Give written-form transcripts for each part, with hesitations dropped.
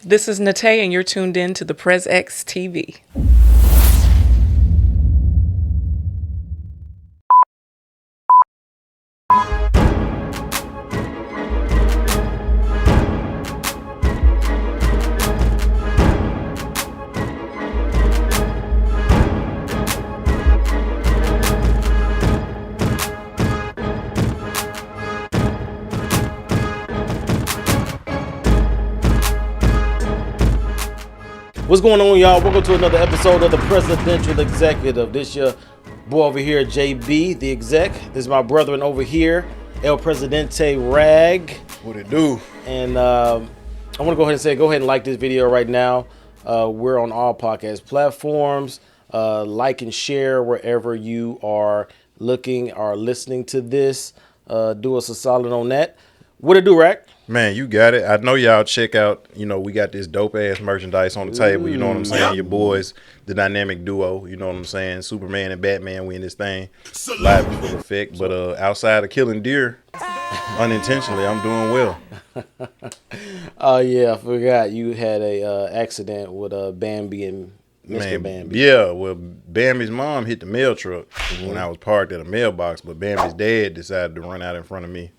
This is KNATE, and you're tuned in to ThePrezEx TV. What's going on, y'all? Welcome to another episode of the Presidential Executive. This your boy over here, JB, the exec. This is my brethren over here, El Presidente Rag. What it do? And I want to go ahead and say, go ahead and like this video right now. We're on all podcast platforms. Like and share wherever you are looking or listening to this. Do us a solid on that. What it do, Rag? Man, you got it. I know y'all check out, we got this dope ass merchandise on the table. You know what I'm saying? Your boys, the dynamic duo, you know what I'm saying? Superman and Batman, we in this thing live in full effect. But outside of killing deer, unintentionally, I'm doing well. Oh, yeah, I forgot you had a accident with Bambi and Mr. Bambi. Yeah, well, Bambi's mom hit the mail truck when I was parked at a mailbox, but Bambi's dad decided to run out in front of me.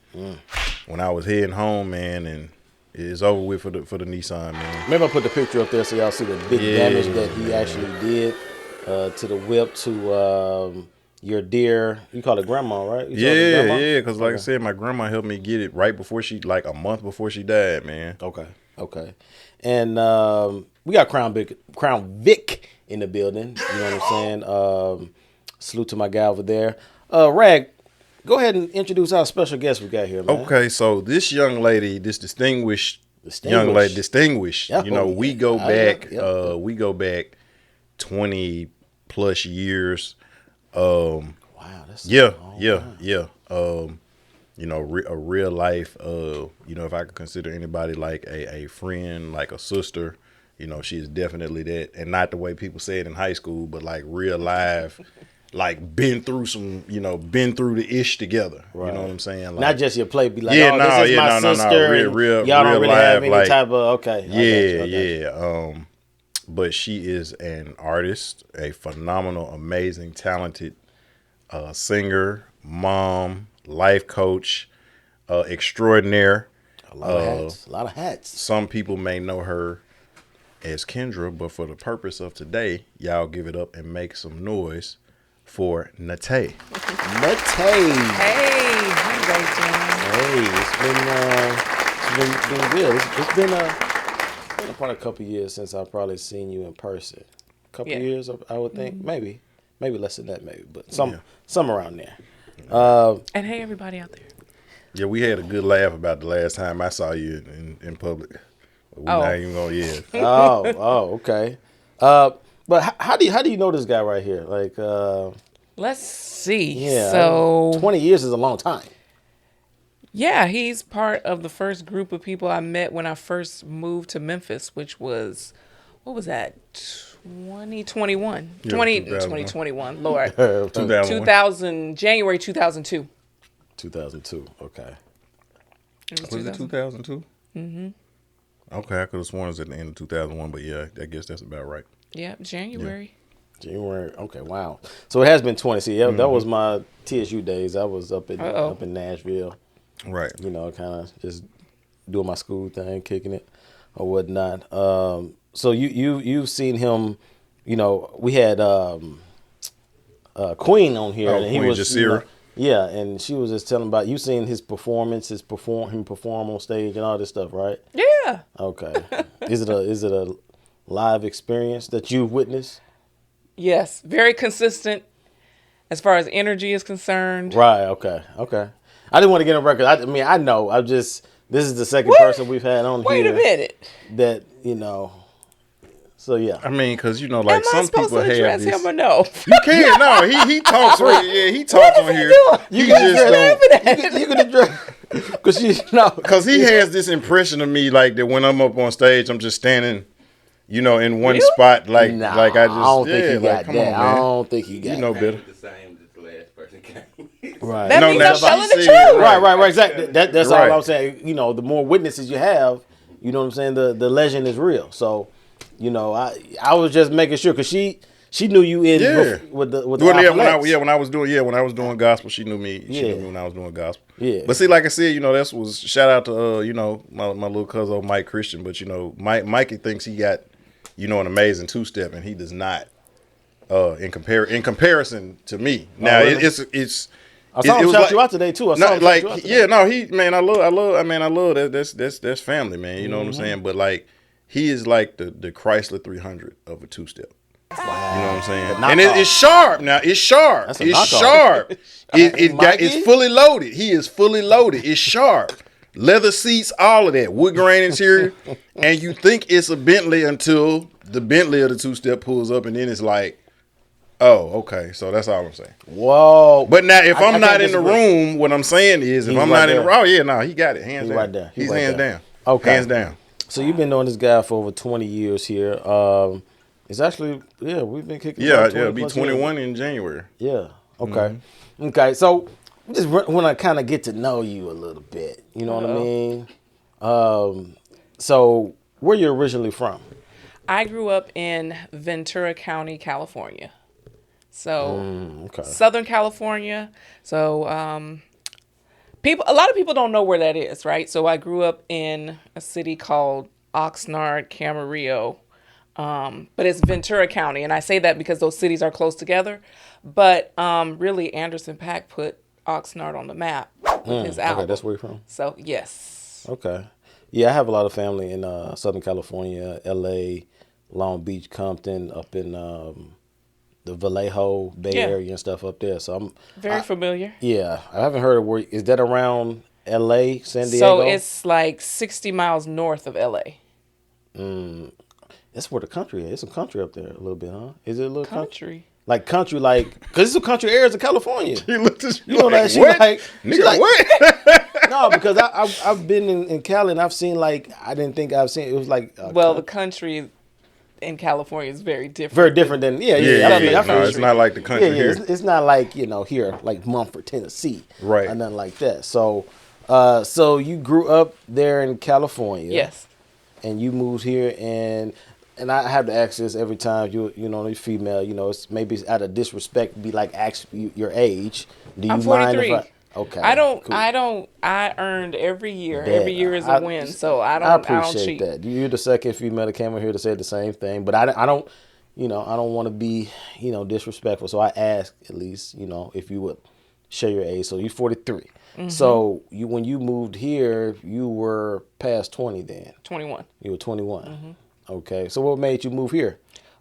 When I was heading home, man, and it's over with for the Nissan, man. Maybe I'll put the picture up there so y'all see the big damage that he actually did to the whip, to your dear, you call it grandma, right? Yeah, because like I said, my grandma helped me get it right before like a month before she died, man. Okay. And we got Crown Vic in the building, you know what I'm saying? Salute to my guy over there. Rag, go ahead and introduce our special guest we got here, man. Okay, so this young lady, this distinguished young lady, we go back, we go back 20 plus years. Wow, that's a real life. If I could consider anybody like a friend, like a sister, she is definitely that, and not the way people say it in high school, but like real life. Like been through been through the ish together. Right. You know what I'm saying? Like, not just your play, be like, this is my sister. Real, y'all don't really live, have any like, type of But she is an artist, a phenomenal, amazing, talented singer, mom, life coach, extraordinaire. A lot of hats. Some people may know her as Kendra, but for the purpose of today, y'all give it up and make some noise for KNATE. KNATE. Hey, how you guys doing? Hey, it's been good. It's been probably a couple years since I've probably seen you in person. A couple years, I would think. Maybe less than that, but some around there. And hey, everybody out there. Yeah, we had a good laugh about the last time I saw you in public. We're not even gonna okay. But how do you know this guy right here? Like, let's see. Yeah, so 20 years is a long time. Yeah, he's part of the first group of people I met when I first moved to Memphis, which was, what was that? 2021. 2021. Lord. January 2002. 2002. Okay. Was it 2002? Mm-hmm. Okay, I could have sworn it was at the end of 2001, but yeah, I guess that's about right. Yeah, January. Okay, wow. So it has been 20. See, that was my TSU days. I was up in Nashville. Right. Kind of just doing my school thing, kicking it or whatnot. So you've seen him. We had Queen on here, and he Queen was Jasira. Yeah, and she was just telling about you seeing his performance, him perform on stage and all this stuff, right? Yeah. Okay. Is it a live experience that you've witnessed? Yes, very consistent as far as energy is concerned. Right. Okay. I didn't want to get on record. I know. This is the second person we've had on here. Wait a minute. That So yeah. I mean, because like some people have address this. him or no? You can't. No, he talks. He talks on here. You can address because he has this impression of me like that when I'm up on stage, I'm just standing. In one spot, like I just. I don't think he got come that. on, man. I don't think he got. You know better. The same as the last person came. Right. That means I'm telling the truth. Right. Exactly. That's all I'm saying. The more witnesses you have, You know what I'm saying? The legend is real. So, you know, I was just making sure because she knew you with the when I was doing gospel, she knew me. She knew me when I was doing gospel. Yeah. But see, like I said, you know, that was shout out to you know, my little cousin Mike Christian. But you know, Mikey thinks he got, you know, an amazing 2-step, and he does not. In comparison to me, now really? it's. I saw him shout you out today too. I love that. That's family, man. You know what I'm saying? But like, he is like the Chrysler 300 of a 2-step. Wow. You know what I'm saying? And it's sharp. Now it's sharp. It's sharp. It's fully loaded. He is fully loaded. It's sharp. Leather seats, all of that, wood grain interior, and you think it's a Bentley until the Bentley of the 2-step pulls up, and then it's like. Oh, okay. So that's all I'm saying. Whoa. But now, if I'm not in the room, what I'm saying is, if I'm not in the room, he got it. Hands down. Right there. He's hands down. Okay. Hands down. So you've been knowing this guy for over 20 years here. It's actually, we've been kicking. It'll be 21 in January. Yeah. Okay. Mm-hmm. Okay. So we just want to kind of get to know you a little bit. You know what I mean? So where you originally from? I grew up in Ventura County, California. So Southern California. So a lot of people don't know where that is, right? So I grew up in a city called Oxnard, Camarillo, but it's Ventura County, and I say that because those cities are close together. But really, Anderson .Paak put Oxnard on the map with his album. Okay, that's where you're from. So yes. Okay. Yeah, I have a lot of family in Southern California, L.A., Long Beach, Compton, up in the Vallejo Bay Area and stuff up there. So I'm very familiar. Yeah, I haven't heard of where. Is that around L.A., San Diego? So it's like 60 miles north of L.A. That's where the country is. It's some country up there a little bit, huh? Is it a little country? Like country, like because it's some country areas in California. You looked at you know that she what? like Nigga, like what? No, because I've been in Cali and I've seen like I didn't think I've seen it was like the country in California is very different. Very different than it's not like the country here. It's not like here like Mumford, Tennessee, right? Or nothing like that. So, so you grew up there in California, yes, and you moved here, and I have to ask this every time you're female. You know, it's maybe out of disrespect, be like ask your age. Do you I'm 43. mind if Okay. I earned every year. Every year is a win. So I appreciate that. You're the second female that came in here to say the same thing. But I don't want to be, disrespectful. So I ask at least, if you would share your age. So you're 43. Mm-hmm. So when you moved here, you were past 20 then. 21. You were 21. Mm-hmm. Okay. So what made you move here?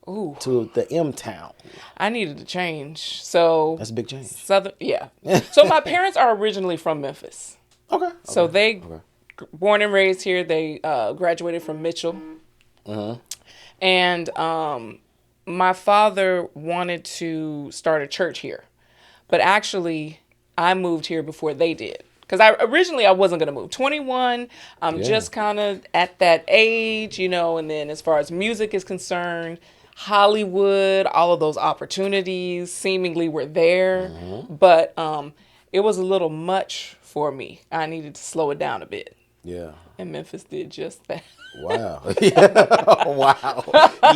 Ooh. To the M town. I needed to change. So that's a big change. Yeah. So my parents are originally from Memphis. Okay. So they born and raised here. They graduated from Mitchell. Uh-huh. And my father wanted to start a church here, but actually I moved here before they did. Because originally I wasn't going to move. 21, I'm just kind of at that age, and then as far as music is concerned, Hollywood, all of those opportunities seemingly were there. Mm-hmm. But it was a little much for me. I needed to slow it down a bit. Yeah. And Memphis did just that. Wow. Wow.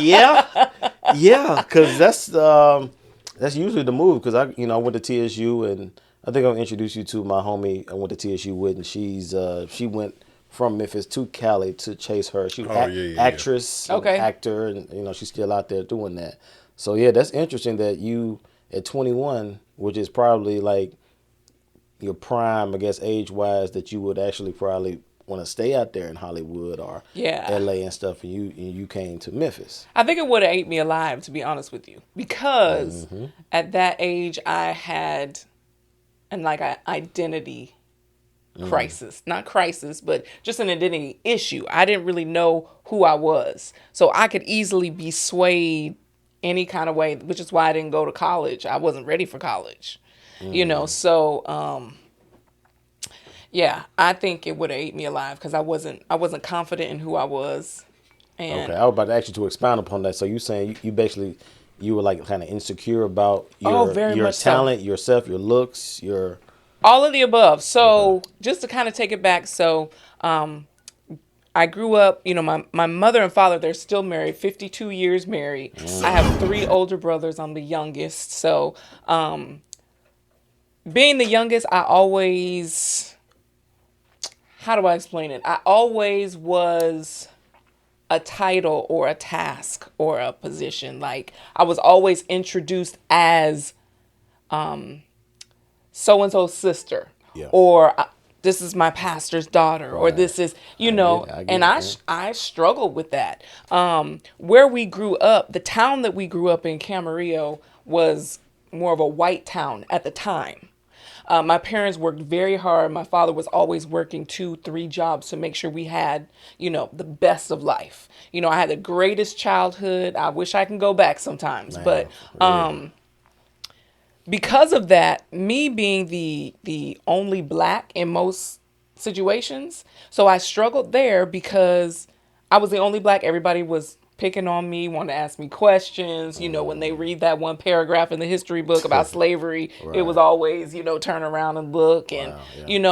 Yeah. Because that's usually the move. Because I went to TSU, and I think I'll introduce you to my homie I went to TSU with, and she went from Memphis to Cali to chase her. She was actress, actor, and she's still out there doing that. So yeah, that's interesting that you at 21, which is probably like your prime, I guess, age wise, that you would actually probably want to stay out there in Hollywood or LA and stuff, and you came to Memphis. I think it would have ate me alive, to be honest with you, because at that age I had an identity crisis, not crisis, but just an identity issue. I didn't really know who I was. So I could easily be swayed any kind of way, which is why I didn't go to college. I wasn't ready for college, so, I think it would have ate me alive because I wasn't confident in who I was. And I was about to ask you to expound upon that. So you saying you basically, you were like kind of insecure about your talent, yourself, your looks, your... All of the above. So just to kind of take it back. So I grew up, my mother and father, they're still married, 52 years married. I have 3 older brothers. I'm the youngest. So, being the youngest, I always, how do I explain it? I always was a title or a task or a position. Like, I was always introduced as so-and-so's sister, Yeah. or this is my pastor's daughter, or Right. this is, I get and it. I struggled with that. Where we grew up, the town that we grew up in, Camarillo, was more of a white town at the time. My parents worked very hard. My father was always working 2, 3 jobs to make sure we had, the best of life. I had the greatest childhood. I wish I can go back sometimes, but because of that, me being the only black in most situations, so I struggled there because I was the only black. Everybody was picking on me, wanted to ask me questions. When they read that one paragraph in the history book about slavery, it was always, turn around and look. And,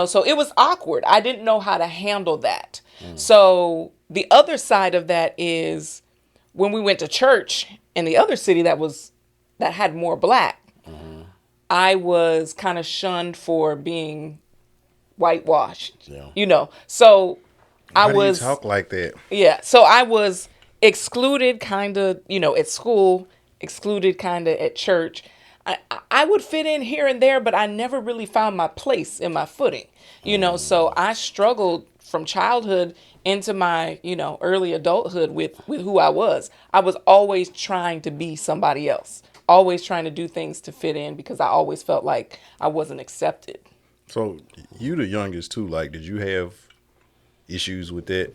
so it was awkward. I didn't know how to handle that. So the other side of that is when we went to church in the other city that had more black, I was kind of shunned for being whitewashed. Yeah. So I Why do you was talk like that? yeah. So I was excluded kind of, at school, excluded kind of at church. I would fit in here and there, but I never really found my place in my footing, so I struggled from childhood into my, early adulthood with who I was. I was always trying to be somebody else, always trying to do things to fit in because I always felt like I wasn't accepted. So you the youngest too. Like, did you have issues with that?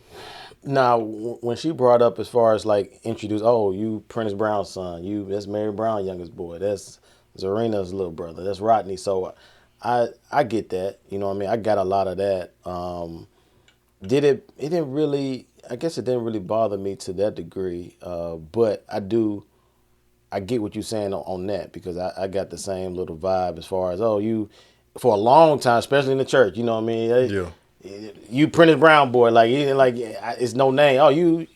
Now, when she brought up as far as like introduce, oh, you Prentice Brown's son, that's Mary Brown youngest boy, that's Zarina's little brother, that's Rodney. So I get that, I got a lot of that. It didn't really, I guess it didn't really bother me to that degree. But I get what you're saying on that because I got the same little vibe as far as, oh, you, for a long time, especially in the church, Yeah. You Prentice Brown boy, it's no name. Oh, you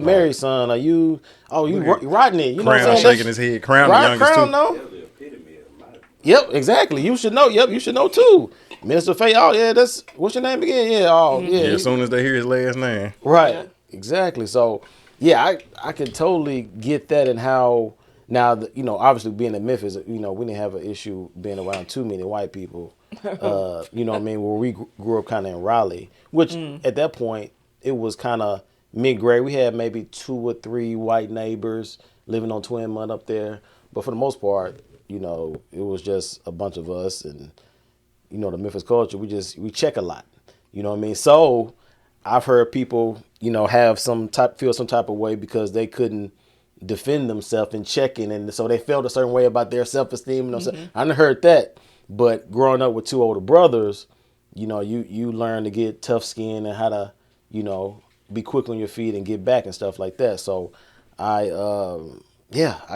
Mary's son, or Rodney. You know what I'm Crown saying? shaking his head. Crown the youngest Crown, too. no. That's the epitome of my. Yep, exactly. You should know. Yep, you should know too. Minister Faye. Oh yeah, that's what's your name again? Yeah. Oh yeah. Yeah, as soon as they hear his last name. Right. Yeah. Exactly. So yeah, I could totally get that and how now obviously being in Memphis, we didn't have an issue being around too many white people. You know what I mean? Where we grew up kind of in Raleigh, which at that point it was kind of mid-grade. We had maybe 2 or 3 white neighbors living on Twin Mud up there, but for the most part, it was just a bunch of us, and the Memphis culture, we check a lot. You know what I mean? So I've heard people, have feel some type of way because they couldn't defend themselves in checking, and so they felt a certain way about their self-esteem. I done heard that. But growing up with 2 older brothers, you learn to get tough skin and how to, be quick on your feet and get back and stuff like that. So I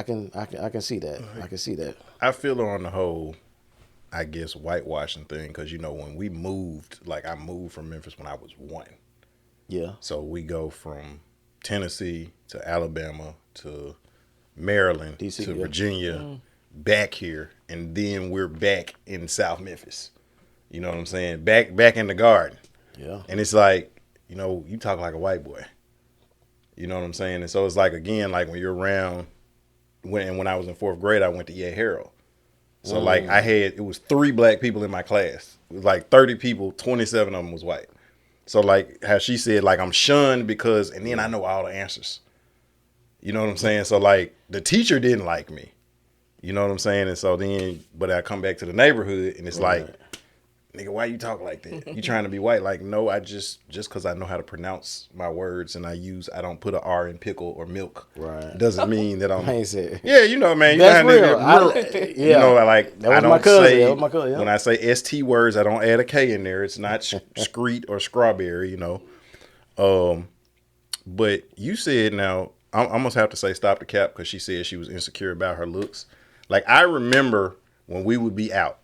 can see that. I can see that. I feel on the whole, I guess, whitewashing thing because, when we moved, like I moved from Memphis when I was 1. Yeah. So we go from Tennessee to Alabama to Maryland DC, to yeah. Virginia, back here, and then we're back in South Memphis. You know what I'm saying? Back in the garden. Yeah. And it's like, you talk like a white boy. You know what I'm saying? And so it's like, again, like when you're around, when I was in 4th grade, I went to Yale Herald. So like it was 3 black people in my class. It was like 30 people, 27 of them was white. So like how she said, like I'm shunned because, and then I know all the answers. You know what I'm saying? So like the teacher didn't like me. You know what I'm saying? And so then, but I come back to the neighborhood and it's like, nigga, why you talk like that? You trying to be white? Like, no, I just because I know how to pronounce my words and I don't put an R in pickle or milk. Right. Doesn't mean that I'm. I ain't said. Yeah, man. You That's know how real. nigga, like That was I don't my cousin. say That was my cousin, yeah. when I say ST words, I don't add a K in there. It's not screet or strawberry, But you said now I almost have to say stop the cap because she said she was insecure about her looks. Like I remember when we would be out.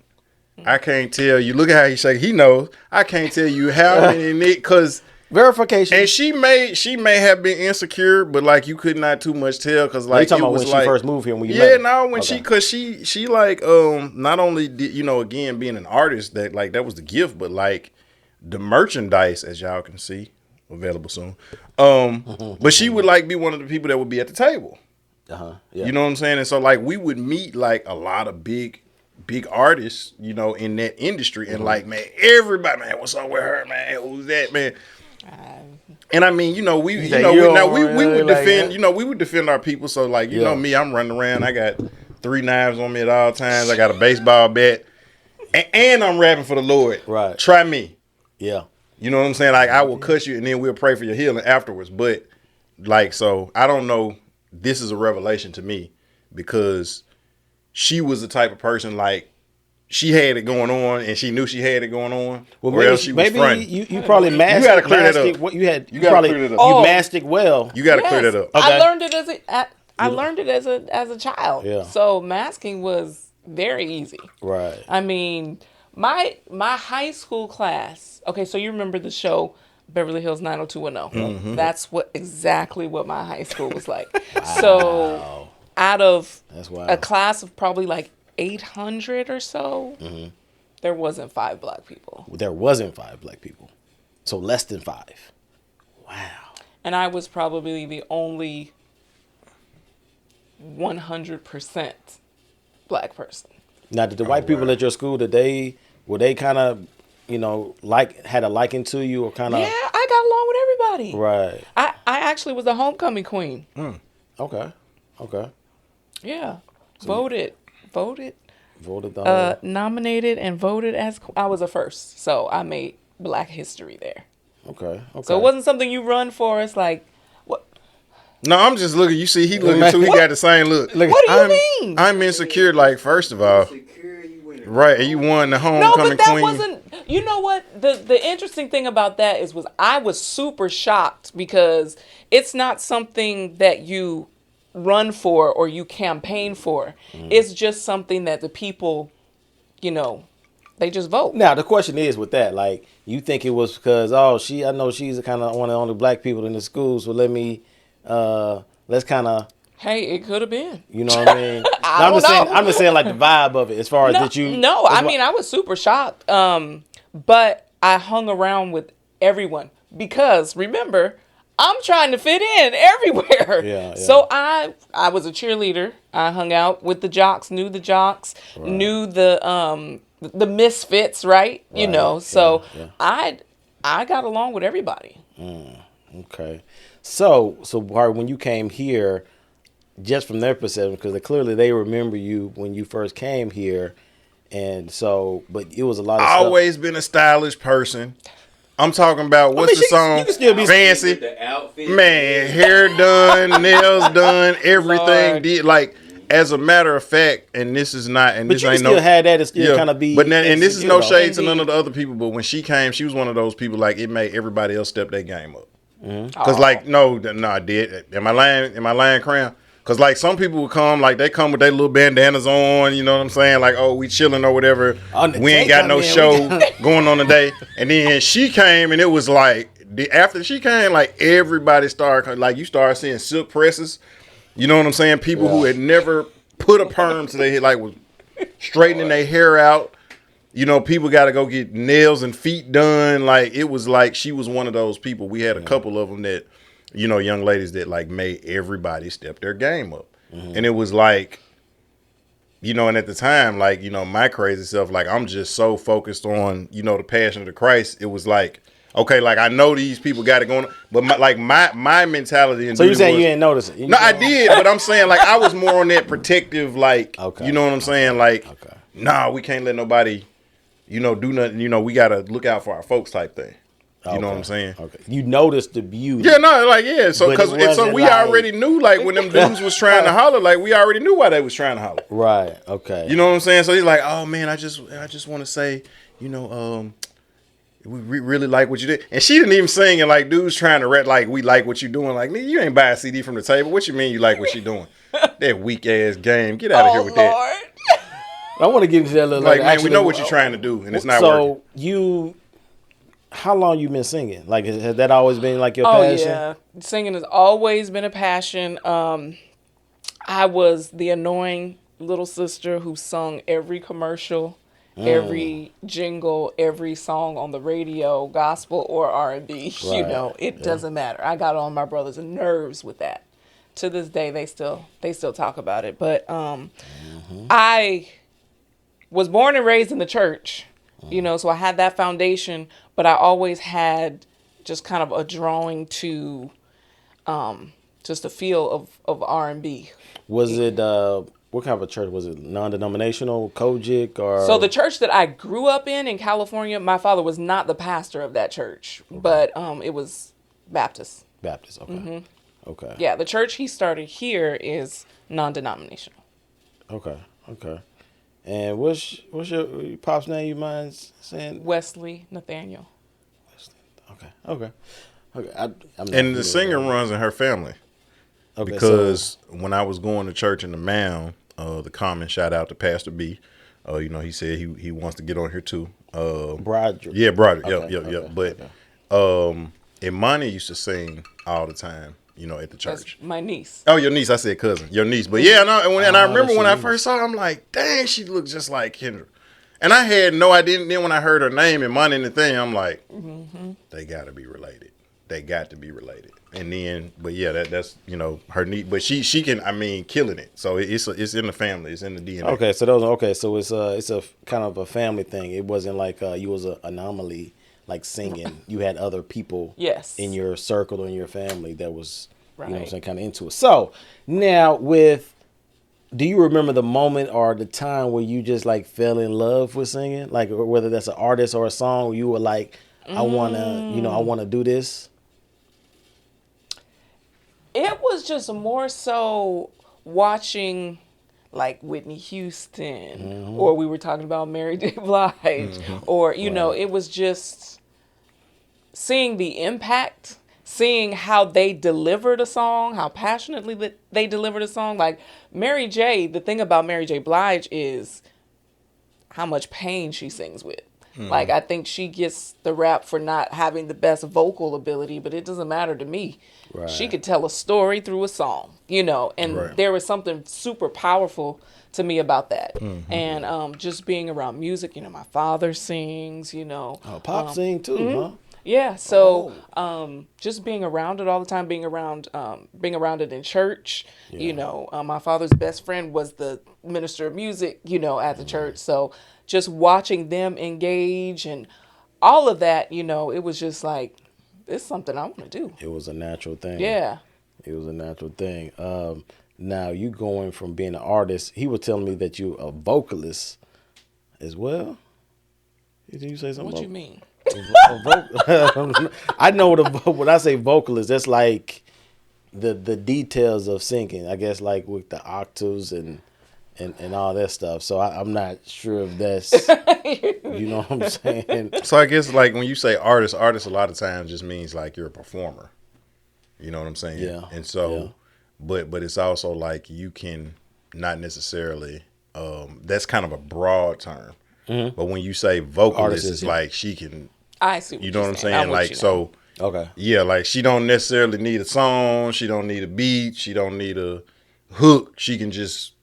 I can't tell you. Look at how he shake. He knows. I can't tell you how many because verification. And she may have been insecure, but like you could not too much tell because like you talking it about was when like, she first moved here when you met her? no, when Okay. because she like not only did again being an artist that like that was the gift, but like the merchandise, as y'all can see, available soon. But she would like be one of the people that would be at the table. Yeah. You know what I'm saying? And so like we would meet like a lot of big artists, in that industry, and like, man, everybody, man, what's up with her, man? Who's that, man? And I mean, we would defend, we would defend our people. So like, you know me, I'm running around. I got 3 knives on me at all times. I got a baseball bat, and I'm rapping for the Lord. Right. Try me. Yeah. You know what I'm saying? Like I will cuss you, and then we'll pray for your healing afterwards. But like, so I don't know. This is a revelation to me because she was the type of person like she had it going on and she knew she had it going on. Well, or else she was fronting. you probably masked. You gotta clear that up. What you had? You gotta clear that up. You masked it well. You got to clear that up. I learned it as a child. Yeah. So masking was very easy. Right. I mean, my high school class. Okay, so you remember the show Beverly Hills 90210. Mm-hmm. That's exactly what my high school was like. So out of a class of probably like 800 or so, there wasn't 5 black people. There wasn't 5 black people. So less than 5. Wow. And I was probably the only 100% black person. Now, did the white people at your school, were they kind of, had a liking to you or kind of? Yeah, I got along with everybody. Right. I actually was a homecoming queen. Okay. Yeah. Voted the whole. nominated and voted as I was a first. So I made Black history there. Okay. So it wasn't something you run for. It's like, what? No, I'm just looking. You see, he looking too. He got the same look. What do you mean? I'm insecure. Like, first of all, right? And you won the No, homecoming but that queen. wasn't. You know what? The interesting thing about that was I was super shocked because it's not something that you run for or you campaign for. It's just something that the people, they just vote. Now the question is with that, like, you think it was because I know she's kind of one of the only black people in the school, so let's kind of. Hey, it could have been. You know what I mean? I'm just saying like the vibe of it as far as that you. No, I mean I was super shocked. But I hung around with everyone because remember, I'm trying to fit in everywhere. Yeah. So I was a cheerleader. I hung out with the jocks, knew the jocks, knew the misfits, right? So yeah. I got along with everybody. Okay. So Bart, when you came here, just from their perception, because clearly they remember you when you first came here, and so, but it was a lot of stuff. Always been a stylish person. I'm talking about the song? You can still be Fancy. The outfit. Man, hair done, nails done, everything Lord. did. Like, as a matter of fact, and this is not, and But this you ain't still no, had that. It still kind of be. But and this is no shade to Indeed. none of the other people. But when she came, she was one of those people. Like, it made everybody else step their game up. Because like, no, I did. Am I lying, Cram? Because like some people would come, like they come with their little bandanas on, you know what I'm saying? Like, oh, we chilling or whatever. We ain't got no show going on today. And then she came, and it was like after she came, like everybody started, like you started seeing silk presses. You know what I'm saying? People who had never put a perm to their head, like was straightening their hair out. People got to go get nails and feet done. Like, it was like she was one of those people. We had a couple of them that, young ladies that like made everybody step their game up. And it was like, and at the time, like, my crazy self, like I'm just so focused on, the passion of the Christ. It was like, okay, like I know these people got it going on, but my mentality. And so you saying you didn't notice it? No, I did, but I'm saying like I was more on that protective, like, you know what I'm saying? Like, nah, we can't let nobody, do nothing. We got to look out for our folks type thing. You know what I'm saying? Okay. You noticed the beauty. Yeah, no, like, yeah. So, so we like, already knew, like, when them dudes was trying to holler, like, we already knew why they was trying to holler. Right. Okay. You know what I'm saying? So he's like, oh man, I just want to say, we really like what you did. And she didn't even sing, and like dudes trying to rap like we like what you doing. Like, nigga, you ain't buy a CD from the table. What you mean you like what she doing? That weak ass game. Get out of here with that. I want to get into that a little Like, later. man, Actually, we know what you're trying to do, and it's not working. So how long you been singing? Like, has that always been like your Oh passion? yeah, singing has always been a passion. I was the annoying little sister who sung every commercial, every jingle, every song on the radio, gospel or R&B. You Right. know, it doesn't matter. I got on my brother's nerves with that. To this day, they still talk about it. But I was born and raised in the church, you know, so I had that foundation. But I always had just kind of a drawing to just a feel of R&B. Was it what kind of a church was it? Non-denominational, Kojic, or? So the church that I grew up in California, my father was not the pastor of that church, but it was Baptist. Baptist. Okay. Okay. Yeah, the church he started here is non-denominational. Okay. Okay. And what's your pop's name? You mind saying? Wesley Nathaniel. Okay. Okay. Okay. I'm not And the familiar singer with runs in her family. that. Okay, Because when I was going to church in the Mound, the common shout out to Pastor B. You know, he said he wants to get on here too. Broderick. Yeah, Broderick. Okay, Yep. okay, But Imani used to sing all the time, you know, at the That's church. my niece. Oh, your niece. I said cousin. Your niece. But yeah, no, and I remember that's when your I niece. first saw her, I'm like, dang, she looked just like Kendra. And I had no idea. Then when I heard her name, Imani and the thing, I'm like, they got to be related. They got to be related. And then, but yeah, that's you know her niece. But she can, I mean, killing it. So it's in the family. It's in the DNA. Okay, so it's a kind of a family thing. It wasn't like you was an anomaly, like singing. You had other people, Yes. in your circle or in your family that was, you know what I'm Right. saying, kind of into it. So now do you remember the moment or the time where you just like fell in love with singing, like whether that's an artist or a song, where you were like, I wanna do this. It was just more so watching like Whitney Houston, or we were talking about Mary J. Blige, or, you know, it was just seeing the impact, seeing how they delivered a song, how passionately they delivered a song. Like Mary J., the thing about Mary J. Blige is how much pain she sings with. Like, I think she gets the rap for not having the best vocal ability, but it doesn't matter to me. Right. She could tell a story through a song, you know, and there was something super powerful to me about that. And just being around music, you know, my father sings, you know. Oh, pop sing too, huh? Yeah, so just being around it all the time, being around it in church, you know, my father's best friend was the minister of music, you know, at the church. So just watching them engage and all of that, you know, it was just like, it's something I want to do. It was a natural thing. Yeah. It was a natural thing. Now you going from being an artist, he was telling me that you a vocalist as well. Did you say something? What you mean? I know when I say vocalist, that's like the details of singing. I guess like with the octaves and all that stuff. So I'm not sure if that's, you know what I'm saying? So I guess like when you say artist a lot of times just means like you're a performer. You know what I'm saying? Yeah. And so, but it's also like you can not necessarily. That's kind of a broad term. But when you say vocalist, Artist it's like she can. I see what You know what I'm saying. saying? Like so. Okay. Yeah, like she don't necessarily need a song. She don't need a beat. She don't need a hook. She can just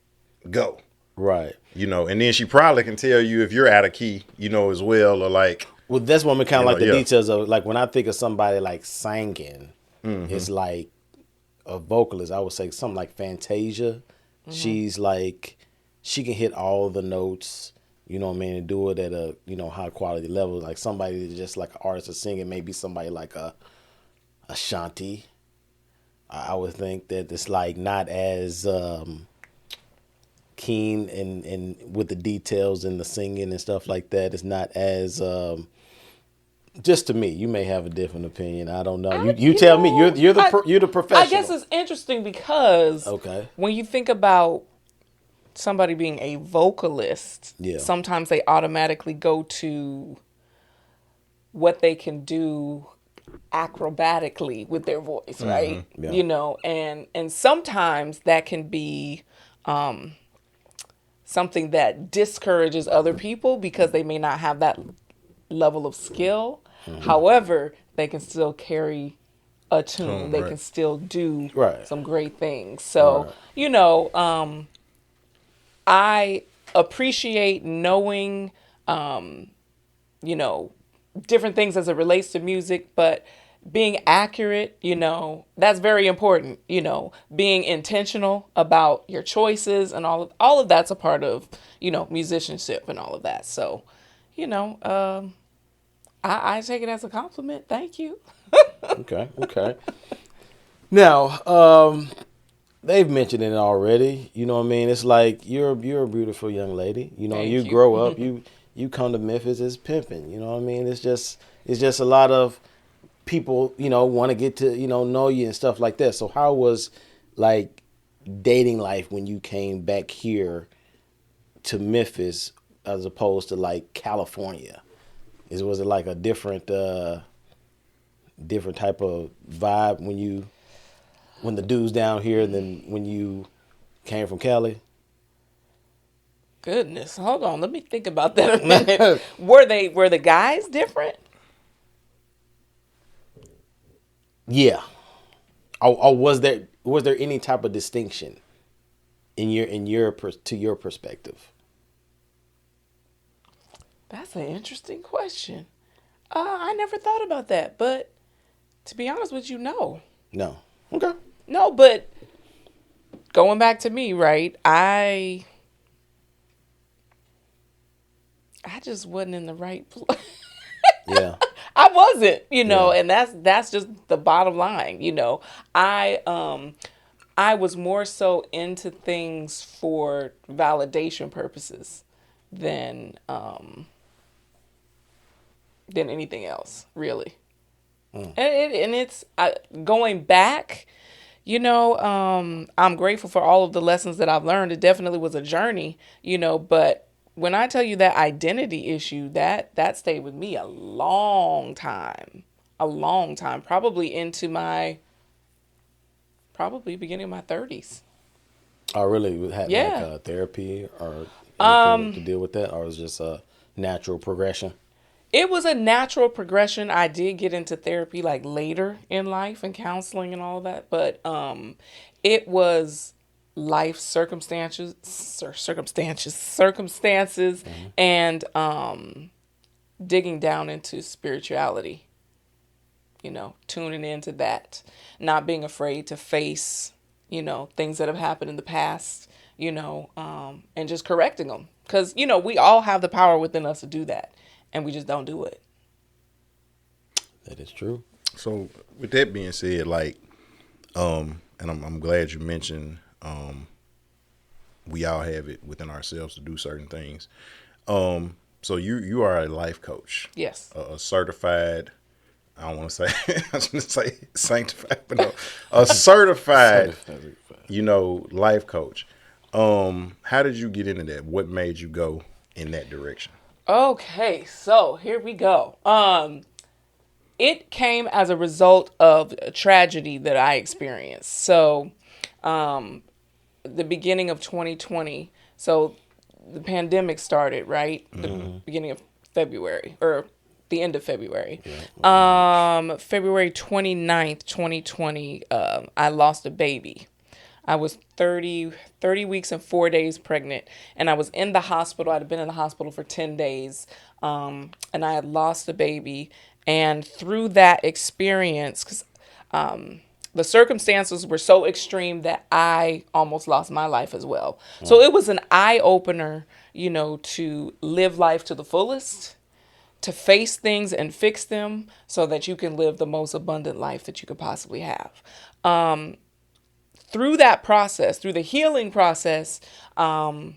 go. Right. You know, and then she probably can tell you if you're out of key, you know, as well, or like. Well, that's what I'm kind of like the yeah. details of, like when I think of somebody like singing, it's like a vocalist. I would say something like Fantasia. She's like, she can hit all the notes, you know what I mean, and do it at a, you know, high quality level. Like somebody that's just like an artist of singing, maybe somebody like a Ashanti. I would think that it's like not as keen and with the details and the singing and stuff like that. It's not as just to me. You may have a different opinion. I don't know. You tell me. You're the professional. I guess it's interesting because when you think about somebody being a vocalist, sometimes they automatically go to what they can do acrobatically with their voice, right? Yeah. You know, and sometimes that can be something that discourages other people because they may not have that level of skill. However, they can still carry a tune. They Right. can still do Right. some great things. So, Right. I appreciate knowing, you know, different things as it relates to music, but being accurate, that's very important. Being intentional about your choices and all of that's a part of, musicianship and all of that. So, you know, um, I take it as a compliment. Thank you. Okay. Okay. Now, they've mentioned it already. You know what I mean? It's like you're a beautiful young lady. Thank You you. grow up, you come to Memphis as pimping. You know what I mean? It's just a lot of people, want to get to, know you and stuff like that. So how was like dating life when you came back here to Memphis as opposed to like California? Was it like a different type of vibe when the dude's down here than when you came from Cali? Goodness, hold on. Let me think about that a minute. Were the guys different? Yeah. Or was there any type of distinction to your perspective? That's an interesting question. I never thought about that, but to be honest with you, no. No. Okay. No, but going back to me, right? I just wasn't in the right place. Yeah. I wasn't, Yeah. and that's just the bottom line, I was more so into things for validation purposes than anything else, really. And it's going back, I'm grateful for all of the lessons that I've learned. It definitely was a journey, but when I tell you that identity issue, that stayed with me a long time, probably into probably beginning of my 30s. I really had Yeah. like therapy or anything to deal with that, or was it just a natural progression? It was a natural progression. I did get into therapy like later in life and counseling and all that, but it was life circumstances, and digging down into spirituality. Tuning into that, not being afraid to face, things that have happened in the past, and just correcting them. Because, we all have the power within us to do that, and we just don't do it. That is true. So with that being said, like, and I'm glad you mentioned we all have it within ourselves to do certain things. So you are a life coach. Yes. A certified. I don't want to say. I was going to say sanctified, but no, a certified. Life coach. How did you get into that? What made you go in that direction? Okay, so here we go. It came as a result of a tragedy that I experienced. So, the beginning of 2020, so the pandemic started, right? The beginning of February, or the end of February. February 29th, 2020, I lost a baby. I was 30 weeks and 4 days pregnant, and I was in the hospital. I'd been in the hospital for 10 days, and I had lost a baby. And through that experience, because the circumstances were so extreme that I almost lost my life as well. So it was an eye-opener, to live life to the fullest, to face things and fix them so that you can live the most abundant life that you could possibly have. Through that process, through the healing process, I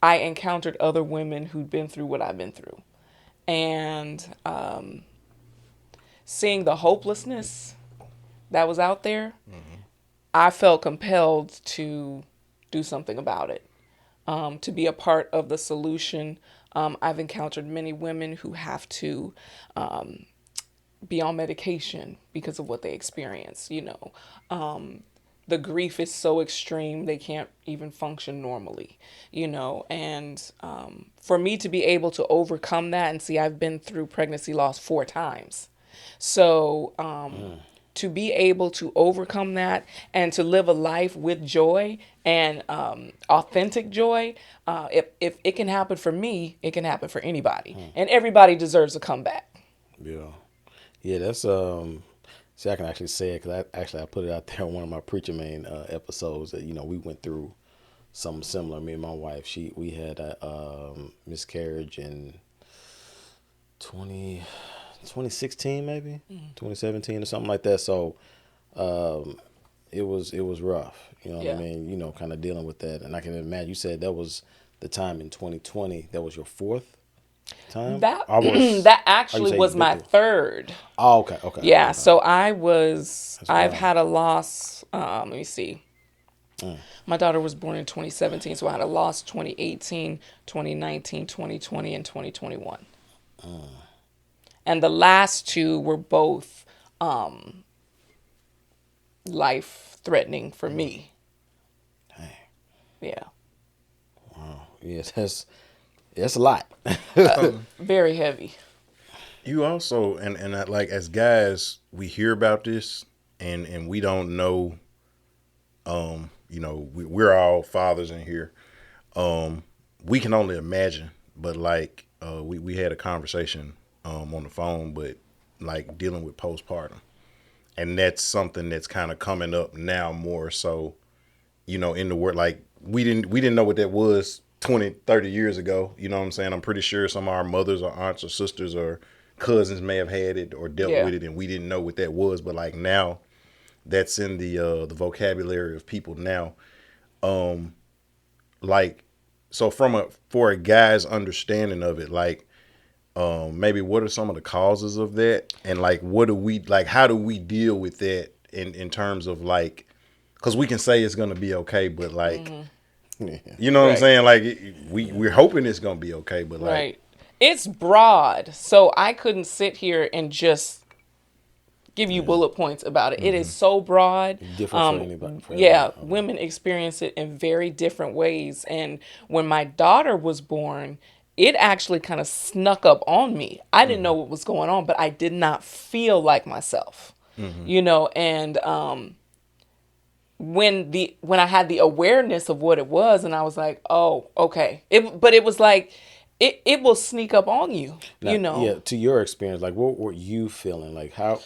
encountered other women who'd been through what I've been through. And seeing the hopelessness that was out there, I felt compelled to do something about it, to be a part of the solution. I've encountered many women who have to be on medication because of what they experience, the grief is so extreme they can't even function normally, and for me to be able to overcome that, and see, I've been through pregnancy loss 4 times. So to be able to overcome that and to live a life with joy and authentic joy, if it can happen for me, it can happen for anybody. And everybody deserves a comeback. Yeah. Yeah, that's see, I can actually say it because I put it out there on one of my Preacher Man episodes that we went through something similar. Me and my wife, we had a miscarriage in 2016 maybe, 2017 or something like that. So it was rough. You know what I mean? Kind of dealing with that, and I can imagine. You said that was the time in 2020. That was your 4th time. That that actually was my 3rd. Oh, okay. Yeah, okay. so I've had a loss. Let me see. My daughter was born in 2017, so I had a loss 2018, 2019, 2020, and 2021. And the last 2 were both life-threatening for me. Dang. Yeah. Wow. Yes, that's a lot. Very heavy. You also, and like as guys, we hear about this and we don't know, we're all fathers in here. We can only imagine, but like, we had a conversation, on the phone, but like dealing with postpartum, and that's something that's kind of coming up now more so, in the world. Like we didn't know what that was 20, 30 years ago. You know what I'm saying? I'm pretty sure some of our mothers or aunts or sisters or cousins may have had it or dealt with it, and we didn't know what that was. But like now, that's in the vocabulary of people now. Like, so for a guy's understanding of it, like, maybe what are some of the causes of that, and like how do we deal with that in terms of like, because we can say it's gonna be okay, but like, you know what I'm saying? Like we're hoping it's gonna be okay, but like, it's broad, so I couldn't sit here and just give you bullet points about it. It is so broad. Different for anybody. Women experience it in very different ways. And when my daughter was born, it actually kind of snuck up on me. I didn't know what was going on, but I did not feel like myself. And when I had the awareness of what it was, and I was like, oh, okay. But it was like, it will sneak up on you, now, Yeah, to your experience, like what were you feeling? Like how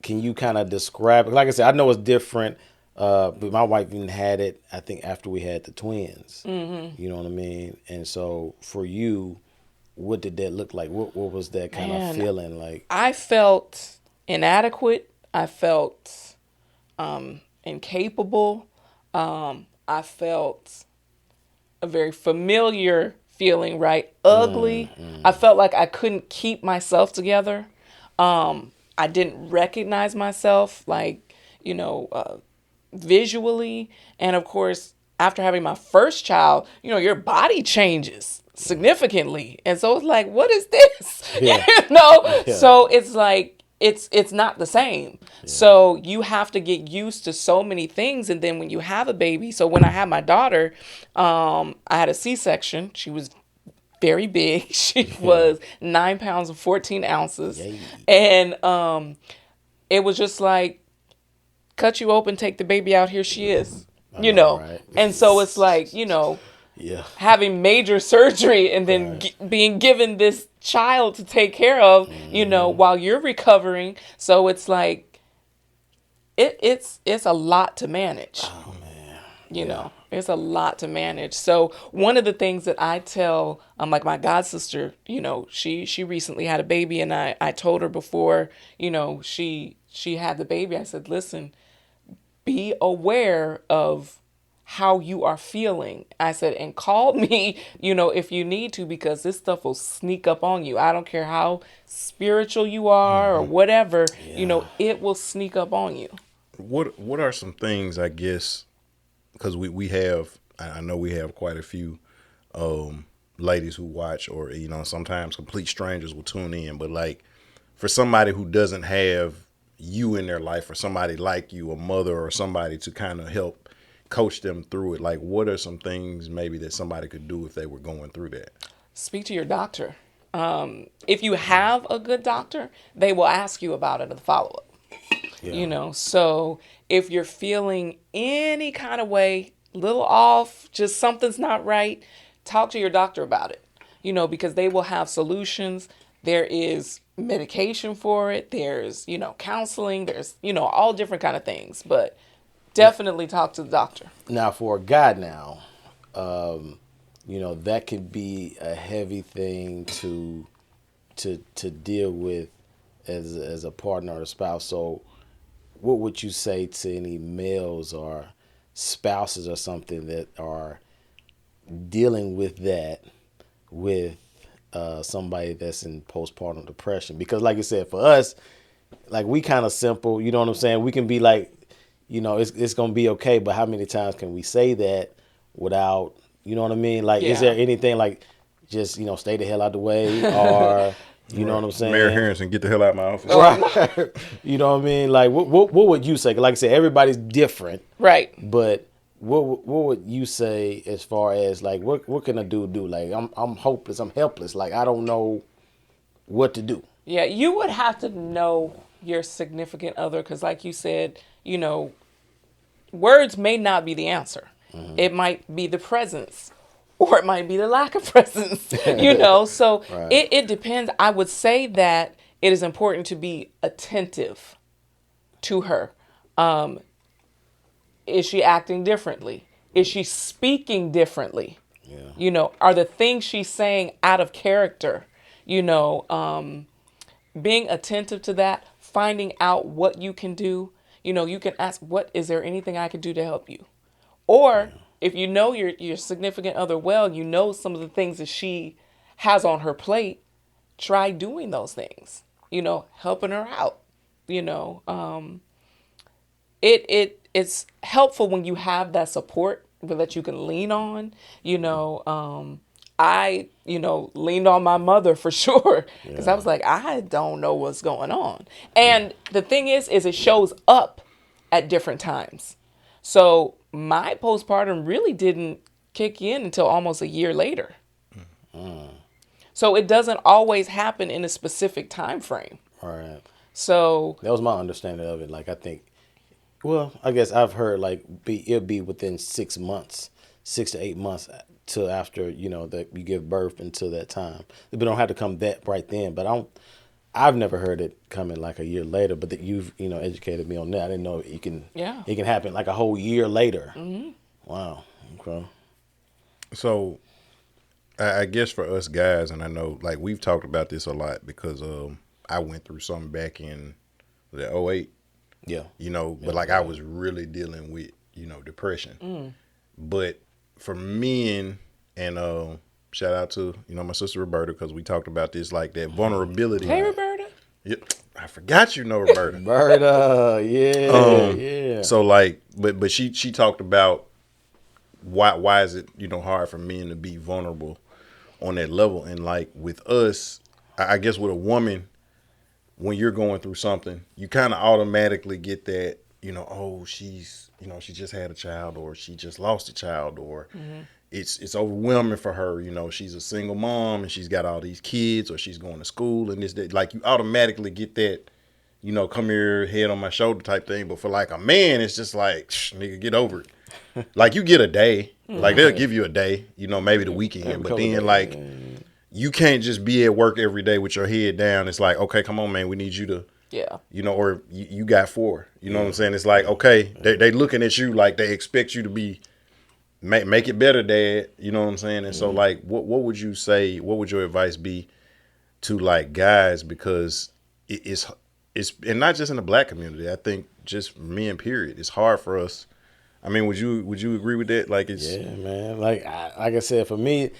can you kind of describe it? Like I said, I know it's different, but my wife even had it, I think, after we had the twins. You know what I mean? And so for you, what did that look like? What was that kind of feeling like? I felt inadequate. I felt incapable. I felt a very familiar feeling, right? Ugly. I felt like I couldn't keep myself together. I didn't recognize myself, like, visually. And of course, after having my first child, your body changes significantly. And so it's like, what is this? So it's like, it's not the same. So you have to get used to so many things. And then when you have a baby, so when I had my daughter, I had a C-section. She was very big. She was 9 pounds and 14 ounces. Yay. And it was just like, cut you open, take the baby out, here she is. Right? And so it's like, having major surgery and then being given this child to take care of, while you're recovering. So it's like, it's a lot to manage. Oh, man. It's a lot to manage. So one of the things that I tell, like my god sister, she recently had a baby, and I told her before, she had the baby, I said, listen, be aware of how you are feeling. I said, and call me, if you need to, because this stuff will sneak up on you. I don't care how spiritual you are or whatever, it will sneak up on you. What are some things, I guess, because I know we have quite a few ladies who watch, or, sometimes complete strangers will tune in, but like for somebody who doesn't have, you in their life, or somebody like you, a mother or somebody, to kind of help coach them through it? Like, what are some things maybe that somebody could do if they were going through that? Speak to your doctor. If you have a good doctor, they will ask you about it in the follow-up. Yeah. So if you're feeling any kind of way, little off, just something's not right, talk to your doctor about it. Because they will have solutions. There is medication for it. There's, counseling. There's, all different kind of things. But definitely talk to the doctor. Now, for a guy now, that could be a heavy thing to deal with as a partner or a spouse. So what would you say to any males or spouses or something that are dealing with that with somebody that's in postpartum depression? Because like you said, for us, like, we kind of simple, you know what I'm saying? We can be like, it's going to be okay, but how many times can we say that without, you know what I mean? Like, is there anything like just, stay the hell out the way, or, you know what I'm saying? Mayor Harrison, get the hell out of my office. Right. You know what I mean? Like, what would you say? Like I said, everybody's different. Right. But what would you say as far as, like, what can a dude do? Like, I'm hopeless, I'm helpless. Like, I don't know what to do. Yeah, you would have to know your significant other, because like you said, words may not be the answer. Mm-hmm. It might be the presence, or it might be the lack of presence, So right. It depends. I would say that it is important to be attentive to her. Is she acting differently? Is she speaking differently? Yeah. Are the things she's saying out of character? Being attentive to that, finding out what you can do. You can ask, is there anything I can do to help you? Or if you know your significant other well, some of the things that she has on her plate, try doing those things, helping her out. It's helpful when you have that support that you can lean on. I, leaned on my mother for sure, because I was like, I don't know what's going on. And the thing is it shows up at different times. So my postpartum really didn't kick in until almost a year later. Mm. So it doesn't always happen in a specific time frame. All right. So that was my understanding of it. Like, I think, well, I guess I've heard like it'll be within 6 months, 6 to 8 months till after, that you give birth until that time. It don't have to come that right then, but I've never heard it coming like a year later, but that you've, educated me on that. I didn't know it can happen like a whole year later. Mm-hmm. Wow. Okay. So I guess for us guys, and I know like we've talked about this a lot because I went through something back in the 2008. Yeah. But like I was really dealing with, depression. Mm. But for men, and shout out to, my sister Roberta, because we talked about this, like that vulnerability. Hey, Roberta. Yep. I forgot Roberta. Roberta, yeah. So like, but she talked about why is it, hard for men to be vulnerable on that level. And like with us, I guess with a woman, when you're going through something, you kind of automatically get that, she's, she just had a child, or she just lost a child, or it's overwhelming for her. She's a single mom and she's got all these kids, or she's going to school and this, that. Like, you automatically get that, come here, head on my shoulder type thing. But for like a man, it's just like, nigga, get over it. Like, you get a day, like they'll give you a day, maybe the weekend, but then like, you can't just be at work every day with your head down. It's like, okay, come on, man, we need you to, or you got 4. You know what I'm saying? It's like, okay, they looking at you like they expect you to be, make it better, Dad. You know what I'm saying? And so, like, what would you say? What would your advice be to like guys? Because it's and not just in the black community. I think just men, period. It's hard for us. I mean, would you agree with that? Like, it's man. Like I said, for me,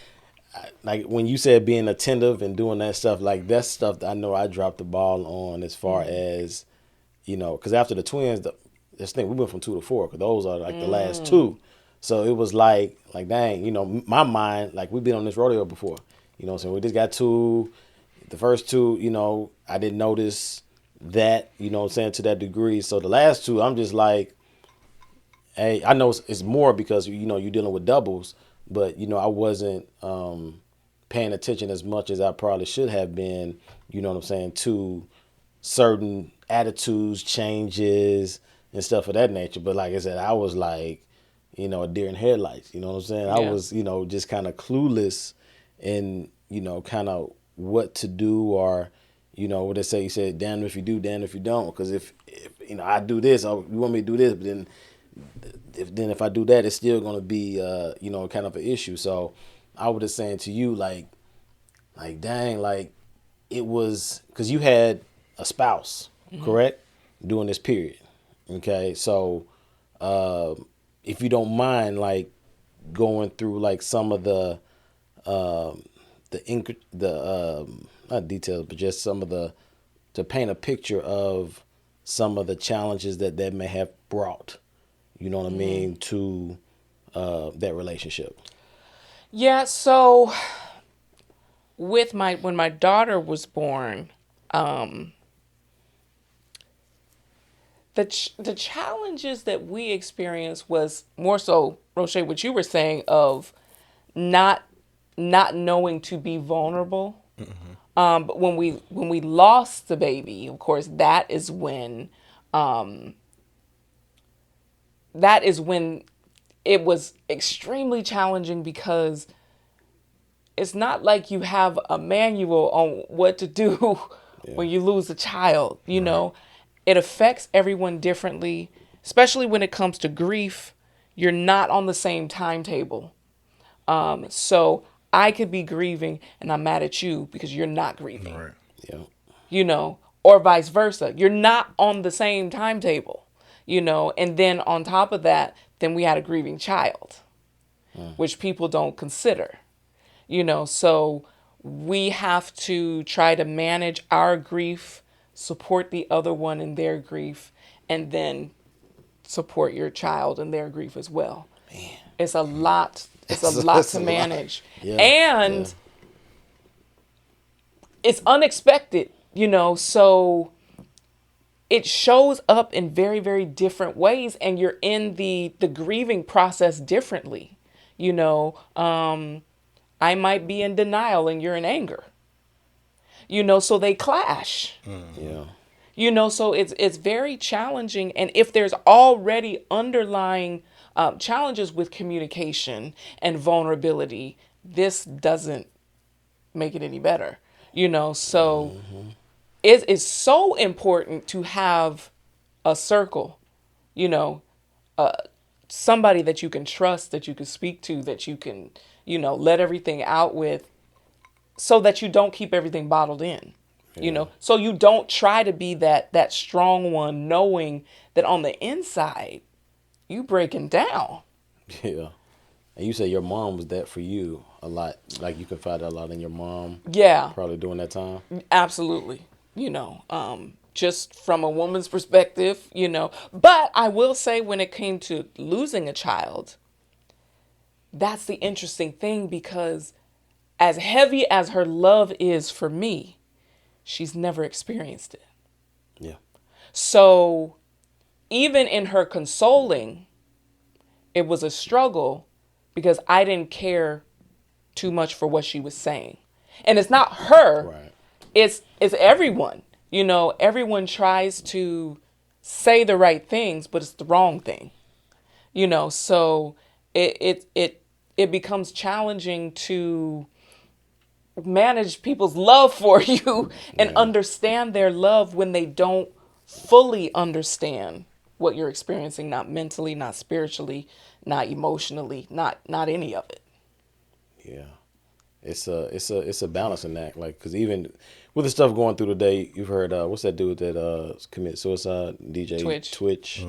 like when you said being attentive and doing that stuff, like that's stuff that I know I dropped the ball on as far as, because after the twins, this thing, we went from 2 to 4, because those are like the last 2. So it was like dang, my mind, like we've been on this rodeo before, so we just got 2, the first 2, I didn't notice that, you know what I'm saying, to that degree. So the last two, I'm just like, hey, I know it's more because, you know, you're dealing with doubles, but, you know, I wasn't paying attention as much as I probably should have been, you know what I'm saying, to certain attitudes, changes, and stuff of that nature. But like I said, I was like, you know, a deer in headlights, you know what I'm saying? I was, you know, just kind of clueless in, you know, kind of what to do, or, you know, what they say, you said, damn if you do, damn if you don't. Because if you know, I do this, you want me to do this, but then if I do that, it's still going to be, you know, kind of an issue. So I was just saying to you, like dang, like it was, because you had a spouse, correct, during this period. Okay, so if you don't mind, like going through like some of the not details, but just some of to paint a picture of some of the challenges that may have brought, you know what I mean, to that relationship. Yeah, so when my daughter was born, the challenges that we experienced was more so, Roche, what you were saying of not knowing to be vulnerable. But when we lost the baby, of course, that is when it was extremely challenging, because it's not like you have a manual on what to do when you lose a child. You know, it affects everyone differently, especially when it comes to grief. You're not on the same timetable. So I could be grieving and I'm mad at you because you're not grieving. Right. Yeah. You know, or vice versa. You're not on the same timetable, you know, and then on top of that, then we had a grieving child, which people don't consider, you know, so we have to try to manage our grief, support the other one in their grief, and then support your child in their grief as well. Man. It's a lot. It's a lot to manage. Yeah. And it's unexpected, you know, so it shows up in very, very different ways, and you're in the grieving process differently. You know, I might be in denial and you're in anger. You know, so they clash. Yeah. You know, so it's very challenging. And if there's already underlying challenges with communication and vulnerability, this doesn't make it any better. You know, so it is so important to have a circle, you know, somebody that you can trust, that you can speak to, that you can, you know, let everything out with, so that you don't keep everything bottled in. You know, so you don't try to be that strong one, knowing that on the inside, you breaking down. Yeah. And you said your mom was that for you a lot. Like you confided a lot in your mom. Yeah, Probably during that time. absolutely. You know, just from a woman's perspective, you know. But I will say, when it came to losing a child, that's the interesting thing, because as heavy as her love is for me, she's never experienced it. Yeah. So even in her consoling, it was a struggle, because I didn't care too much for what she was saying. And it's not her, Right. it's everyone. You know, everyone tries to say the right things, but it's the wrong thing. You know, so it becomes challenging to manage people's love for you and understand their love when they don't fully understand what you're experiencing, not mentally, not spiritually, not emotionally, not any of it. Yeah. It's a balancing act. Like, cause even with the stuff going through today, you've heard, what's that dude that commit suicide? DJ Twitch.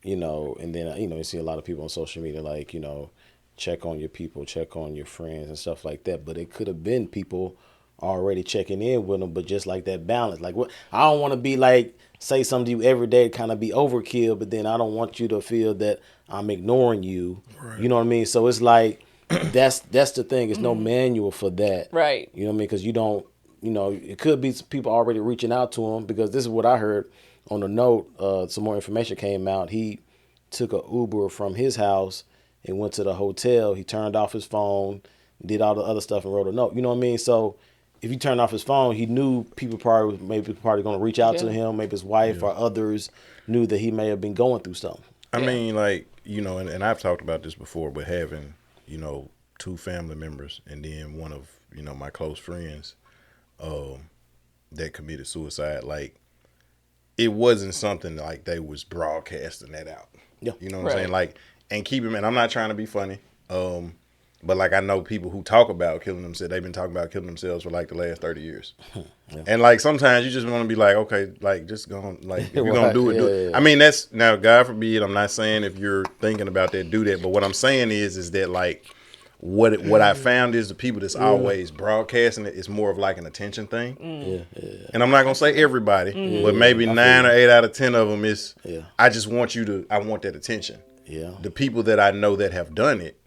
You know, and then, you know, you see a lot of people on social media, like, you know, check on your people, check on your friends and stuff like that. But it could have been people already checking in with them, but just like that balance. Like, what, I don't want to be like, say something to you every day, kind of be overkill, but then I don't want you to feel that I'm ignoring you. Right. You know what I mean? So it's like, that's the thing. It's no manual for that. Right. You know what I mean? Because you don't, it could be some people already reaching out to him, because this is what I heard on the note. Some more information came out. He took a Uber from his house and went to the hotel. He turned off his phone, did all the other stuff, and wrote a note. You know what I mean? So if he turned off his phone, he knew people probably going to reach out to him. Maybe his wife or others knew that he may have been going through something. I mean, like, and I've talked about this before, but having, 2 family members and then one of, my close friends that committed suicide, like, it wasn't something like they was broadcasting that out. Yeah. You know what I'm saying? Like, and keep it, man, I'm not trying to be funny. But like, I know people who talk about killing themselves, they've been talking about killing themselves for like the last 30 years. Yeah. And like, sometimes you just want to be like, okay, like, just go on, like, if you're going to do it, do it. I mean, that's, now, God forbid, I'm not saying if you're thinking about that, do that. But what I'm saying is that, like, what I found is the people that's always broadcasting it is more of like an attention thing. And I'm not going to say everybody, but maybe 9 or 8 out of 10 of them is, I just want I want that attention. Yeah. The people that I know that have done it,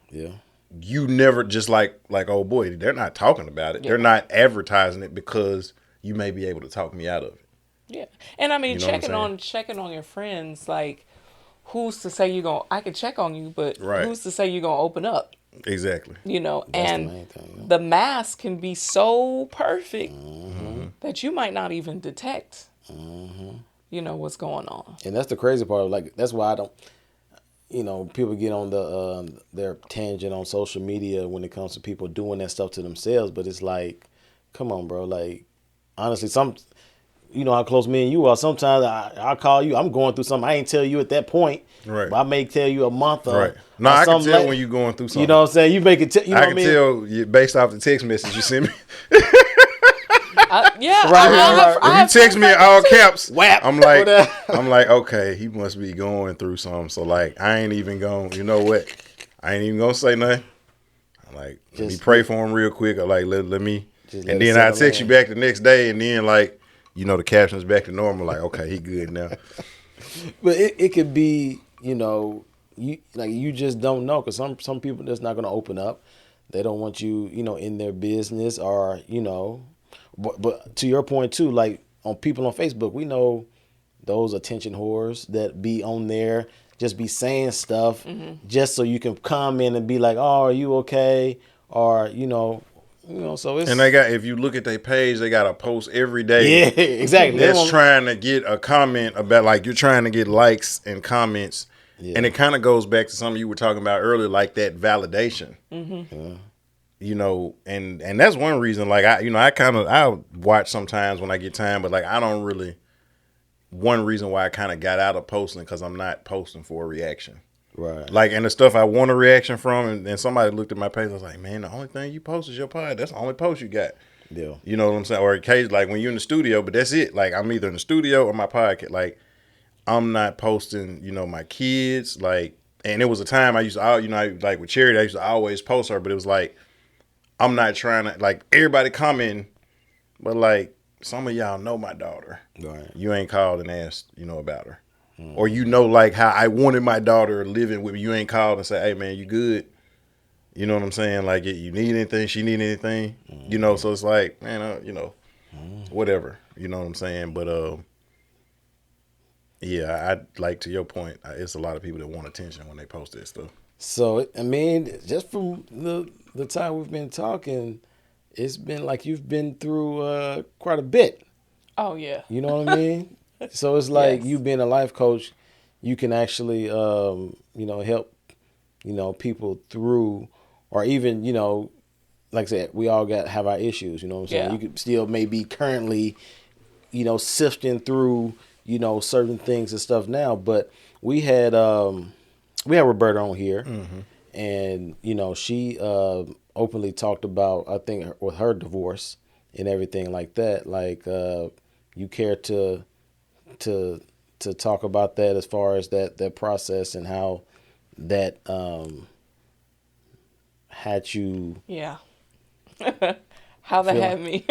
you never just like, oh boy, they're not talking about it. They're not advertising it because you may be able to talk me out of it. Yeah. And I mean, checking on your friends, like, who's to say I can check on you, but who's to say you're going to open up? Exactly. That's and the main thing, the mask can be so perfect that you might not even detect, what's going on. And that's the crazy part. Like, that's why I don't, people get on their tangent on social media when it comes to people doing that stuff to themselves. But it's like, come on, bro. Like, honestly, how close me and you are. Sometimes I'll call you. I'm going through something. I ain't tell you at that point. Right. But I may tell you a month or right. No, I can tell when you're going through something. You know what I'm saying? You make it. I can tell you based off the text message you send me. Right. If you text me in all caps, I'm like, okay, he must be going through something. So like, I ain't even going. You know what? I ain't even gonna say nothing. I'm like, let me pray for him real quick. I like let me, and then I text you back the next day, and then like, the caption's back to normal. Like, okay, he good now. But it could be, you just don't know, because some people that's not gonna open up. They don't want you, in their business, or But to your point too, like on people on Facebook, we know those attention whores that be on there, just be saying stuff just so you can comment and be like, oh, are you okay? Or, so it's. And they got, if you look at their page, they got a post every day. Yeah, exactly. That's trying to get a comment about, like, you're trying to get likes and comments. Yeah. And it kind of goes back to something you were talking about earlier, like that validation. And that's one reason, like, I watch sometimes when I get time, but like, I don't really, one reason why I kind of got out of posting, because I'm not posting for a reaction. Right. Like, and the stuff I want a reaction from, and somebody looked at my page, I was like, man, the only thing you post is your pod. That's the only post you got. Yeah. You know what I'm saying? Or occasionally, like when you're in the studio, but that's it. Like, I'm either in the studio or my podcast. Like, I'm not posting, my kids. Like, and it was a time I used to, like with Charity, I used to always post her, but it was like, I'm not trying to, like, everybody commenting, but like, some of y'all know my daughter. Right. You ain't called and asked, about her. Or like how I wanted my daughter living with me. You ain't called and say, hey man, you good? You know what I'm saying? Like, you need anything? She need anything? So it's like, man, whatever. You know what I'm saying? But yeah, I like, to your point, it's a lot of people that want attention when they post that stuff. So I mean, just from the time we've been talking, it's been like you've been through quite a bit. Oh yeah. You know what I mean? So it's like you being a life coach, you can actually, help, people through, or even, like I said, we all have our issues, you know what I'm saying? Yeah. You could still maybe currently, sifting through, certain things and stuff now. But we had Roberta on here, and, she openly talked about, I think, with her divorce and everything like that. Like, you care to talk about that, as far as that process and how that had you how that had me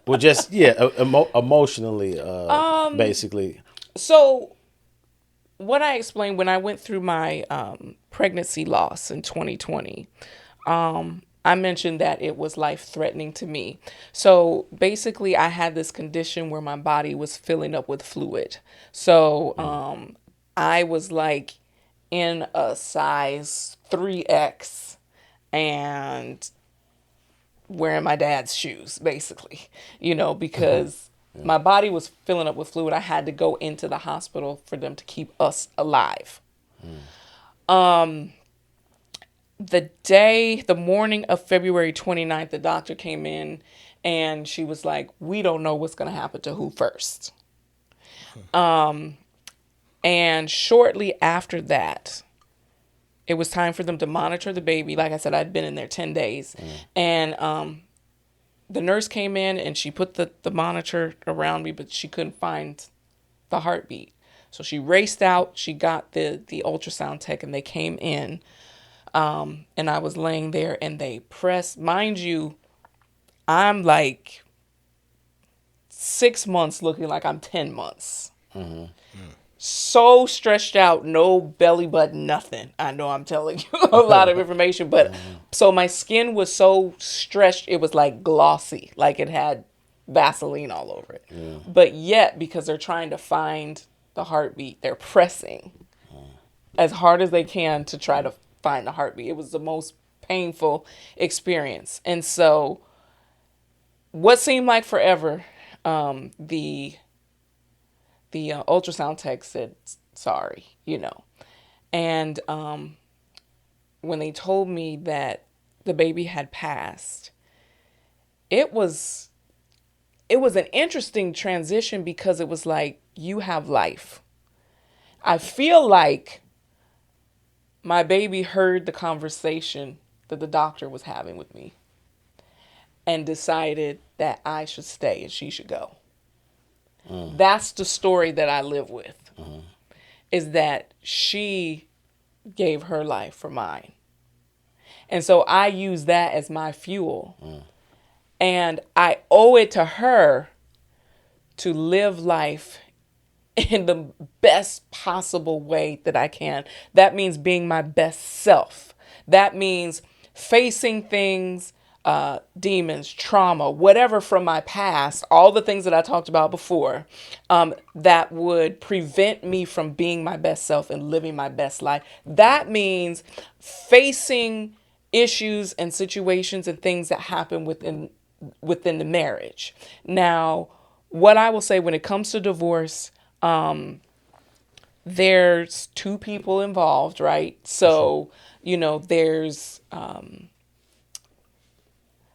well, just emotionally basically. So what I explained when I went through my pregnancy loss in 2020, I mentioned that it was life-threatening to me. So basically, I had this condition where my body was filling up with fluid. So I was like in a size 3X and wearing my dad's shoes, basically, because my body was filling up with fluid. I had to go into the hospital for them to keep us alive. The morning of February 29th, the doctor came in and she was like, we don't know what's going to happen to who first. And shortly after that, it was time for them to monitor the baby. Like I said, I'd been in there 10 days. And the nurse came in and she put the monitor around me, but she couldn't find the heartbeat. So she raced out. She got the ultrasound tech and they came in. And I was laying there and they pressed. Mind you, I'm like 6 months looking like I'm 10 months. So stretched out, no belly button, nothing. I know I'm telling you a lot of information, but so my skin was so stretched, it was like glossy, like it had Vaseline all over it. But yet, because they're trying to find the heartbeat, they're pressing as hard as they can to try to find the heartbeat. It was the most painful experience. And so what seemed like forever, the ultrasound tech said, sorry, And when they told me that the baby had passed, it was an interesting transition because it was like, you have life. I feel like my baby heard the conversation that the doctor was having with me and decided that I should stay and she should go. That's the story that I live with, is that she gave her life for mine. And so I use that as my fuel. And I owe it to her to live life in the best possible way that I can. That means being my best self. That means facing things, demons, trauma, whatever from my past, all the things that I talked about before, that would prevent me from being my best self and living my best life. That means facing issues and situations and things that happen within the marriage. Now, what I will say when it comes to divorce, there's two people involved, right? So, there's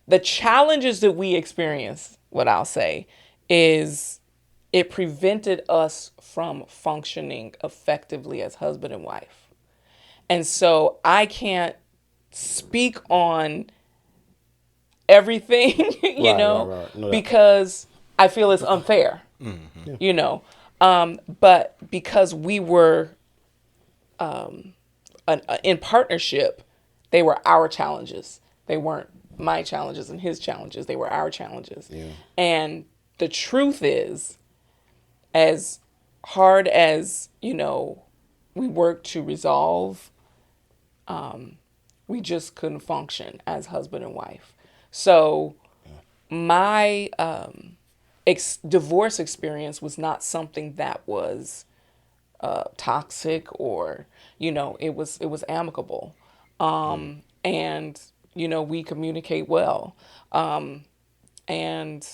the challenges that we experience, what I'll say, is it prevented us from functioning effectively as husband and wife. And so I can't speak on everything, Right. No, because I feel it's unfair, but because we were in partnership, they were our challenges. They weren't my challenges and his challenges. They were our challenges. Yeah. And the truth is, as hard as, we worked to resolve, we just couldn't function as husband and wife. So my divorce experience was not something that was toxic or, it was amicable. And, we communicate well. And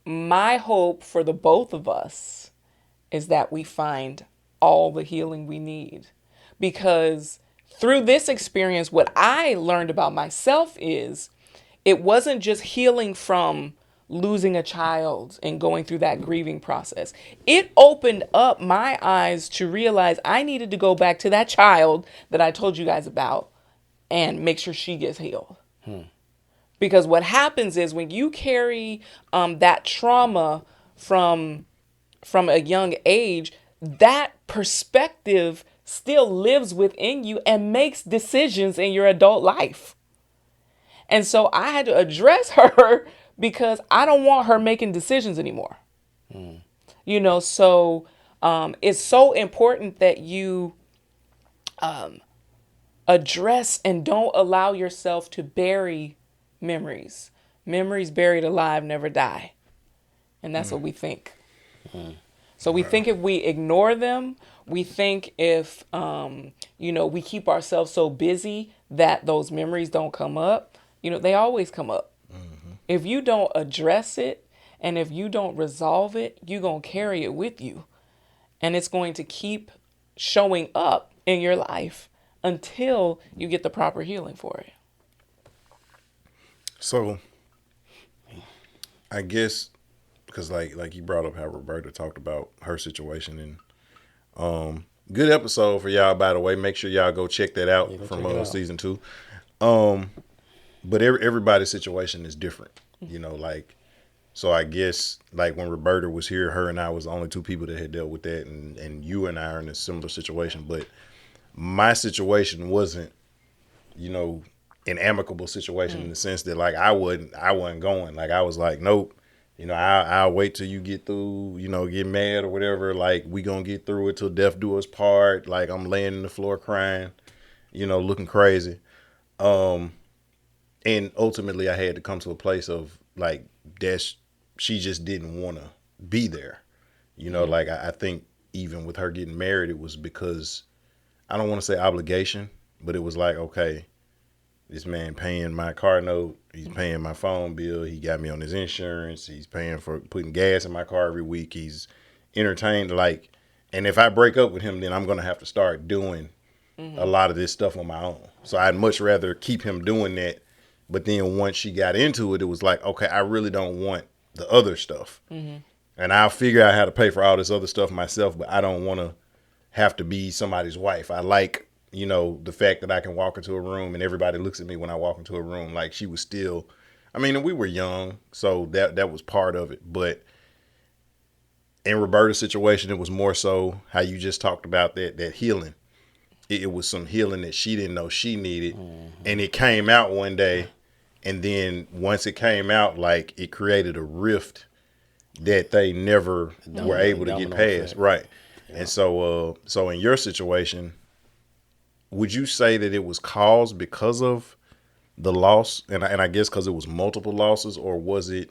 my hope for the both of us is that we find all the healing we need. Because through this experience, what I learned about myself is it wasn't just healing from losing a child and going through that grieving process. It opened up my eyes to realize I needed to go back to that child that I told you guys about and make sure she gets healed. Because what happens is when you carry that trauma from a young age, that perspective still lives within you and makes decisions in your adult life. And so I had to address her because I don't want her making decisions anymore. So it's so important that you Address and don't allow yourself to bury memories. Memories buried alive never die. And that's what we think. So we think if we ignore them, we think if, we keep ourselves so busy that those memories don't come up, they always come up. If you don't address it and if you don't resolve it, you're going to carry it with you. And it's going to keep showing up in your life until you get the proper healing for it. So, I guess, because like you brought up how Roberta talked about her situation, and good episode for y'all, by the way. Make sure y'all go check that out from season 2. But everybody's situation is different, so I guess like when Roberta was here, her and I was the only 2 people that had dealt with that, and you and I are in a similar situation. But my situation wasn't, an amicable situation in the sense that like I wasn't going. Like I was like, nope, I'll wait till you get through, get mad or whatever. Like we gonna get through it till death do us part. Like I'm laying on the floor crying, looking crazy. And ultimately I had to come to a place of like she just didn't want to be there. Like I think even with her getting married, it was because I don't want to say obligation, but it was like, okay, this man paying my car note, he's paying my phone bill, he got me on his insurance, he's paying for putting gas in my car every week, he's entertained, like, and if I break up with him, then I'm going to have to start doing a lot of this stuff on my own. So I'd much rather keep him doing that. But then once she got into it, it was like, okay, I really don't want the other stuff. And I'll figure out how to pay for all this other stuff myself, but I don't want to have to be somebody's wife. I like, the fact that I can walk into a room and everybody looks at me when I walk into a room. Like she was still, and we were young, so that was part of it. But in Roberta's situation, it was more so how you just talked about that healing. It was some healing that she didn't know she needed. And it came out one day. And then once it came out, like it created a rift that they never were able to get past. Right. Yeah. And so in your situation, would you say that it was caused because of the loss? And I guess because it was multiple losses, or was it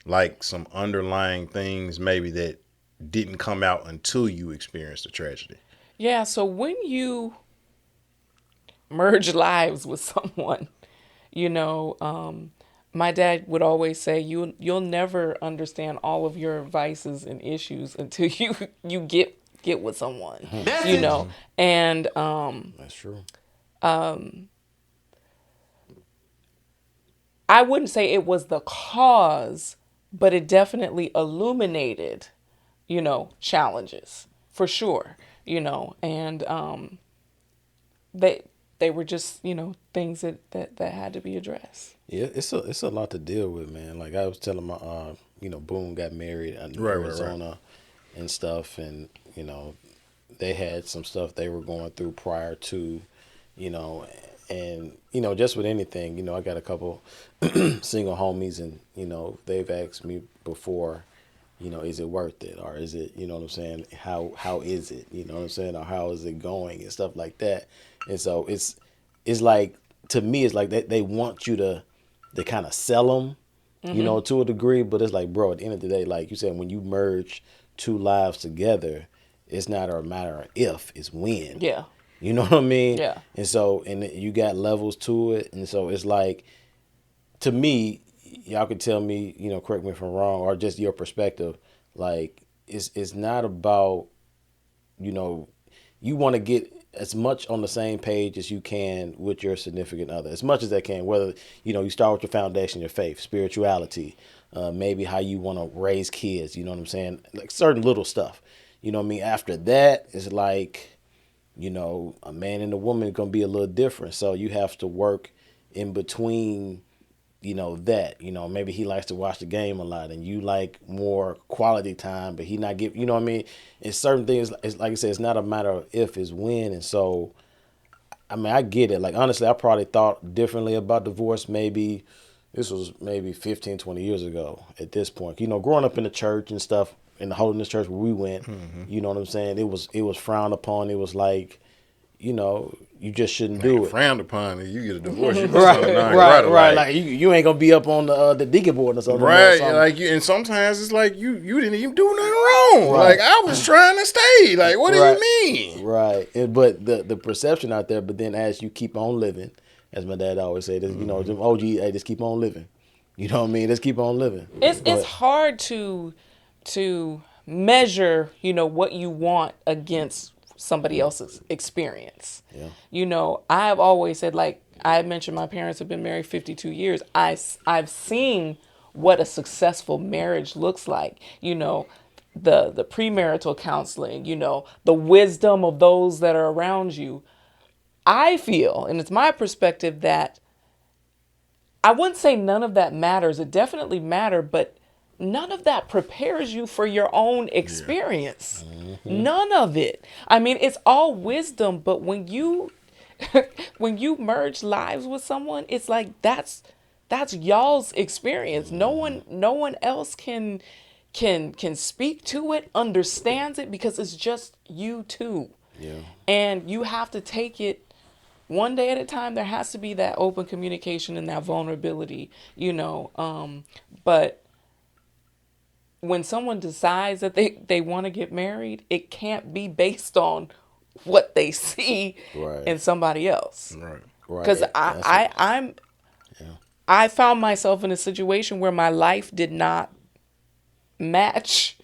like some underlying things maybe that didn't come out until you experienced the tragedy? Yeah. So when you merge lives with someone, my dad would always say, you'll never understand all of your vices and issues until you get with someone, and that's true. I wouldn't say it was the cause, but it definitely illuminated, challenges for sure, and they were just, things that had to be addressed. Yeah, it's a lot to deal with, man. Like I was telling my, Boone got married in Arizona and stuff, and they had some stuff they were going through prior to, and just with anything, I got a couple single homies, and they've asked me before, is it worth it, or is it, what I'm saying, how is it, what I'm saying, or how is it going and stuff like that. And so it's like, to me, it's like they want you to kind of sell them, to a degree. But it's like, bro, at the end of the day, like you said, when you merge 2 lives together, it's not a matter of if, it's when. Yeah. You know what I mean? Yeah. And so, and you got levels to it. And so it's like, to me, y'all could tell me, correct me if I'm wrong, or just your perspective, like, it's not about, you want to get as much on the same page as you can with your significant other, as much as they can, whether, you start with your foundation, your faith, spirituality, maybe how you want to raise kids, you know what I'm saying? Like certain little stuff, you know what I mean? After that, it's like, a man and a woman are going to be a little different. So you have to work in between, that, maybe he likes to watch the game a lot and you like more quality time, but he not give, you know what I mean? And certain things, it's like I said, it's not a matter of if, it's when. And so, I get it. Like, honestly, I probably thought differently about divorce. Maybe this was 15, 20 years ago at this point, growing up in the church and stuff, in the holiness church where we went, you know what I'm saying? It was frowned upon. It was like, you just shouldn't do it. Frowned upon it. You get a divorce. You right. Like you ain't gonna be up on the deacon board or something. Right. Like and sometimes it's like you didn't even do nothing wrong. Right. Like I was trying to stay. Like what do you mean? Right. But the perception out there. But then as you keep on living, as my dad always said, you know, OG, hey, just keep on living. You know what I mean? Just keep on living. It's hard to measure, you know, what you want against somebody else's experience. Yeah. You know, I've always said, like I mentioned, my parents have been married 52 years. I've seen what a successful marriage looks like. You know, the premarital counseling, you know, the wisdom of those that are around you. I feel, and it's my perspective, that I wouldn't say none of that matters. It definitely matters, but none of that prepares you for your own experience. Yeah. Mm-hmm. None of it. I mean, it's all wisdom, but when you when you merge lives with someone, it's like that's y'all's experience. No one else can speak to it, understands it, because it's just you two. Yeah. And you have to take it one day at a time. There has to be that open communication and that vulnerability, you know. But when someone decides that they want to get married, it can't be based on what they see in somebody else. Right. Because I found myself in a situation where my life did not match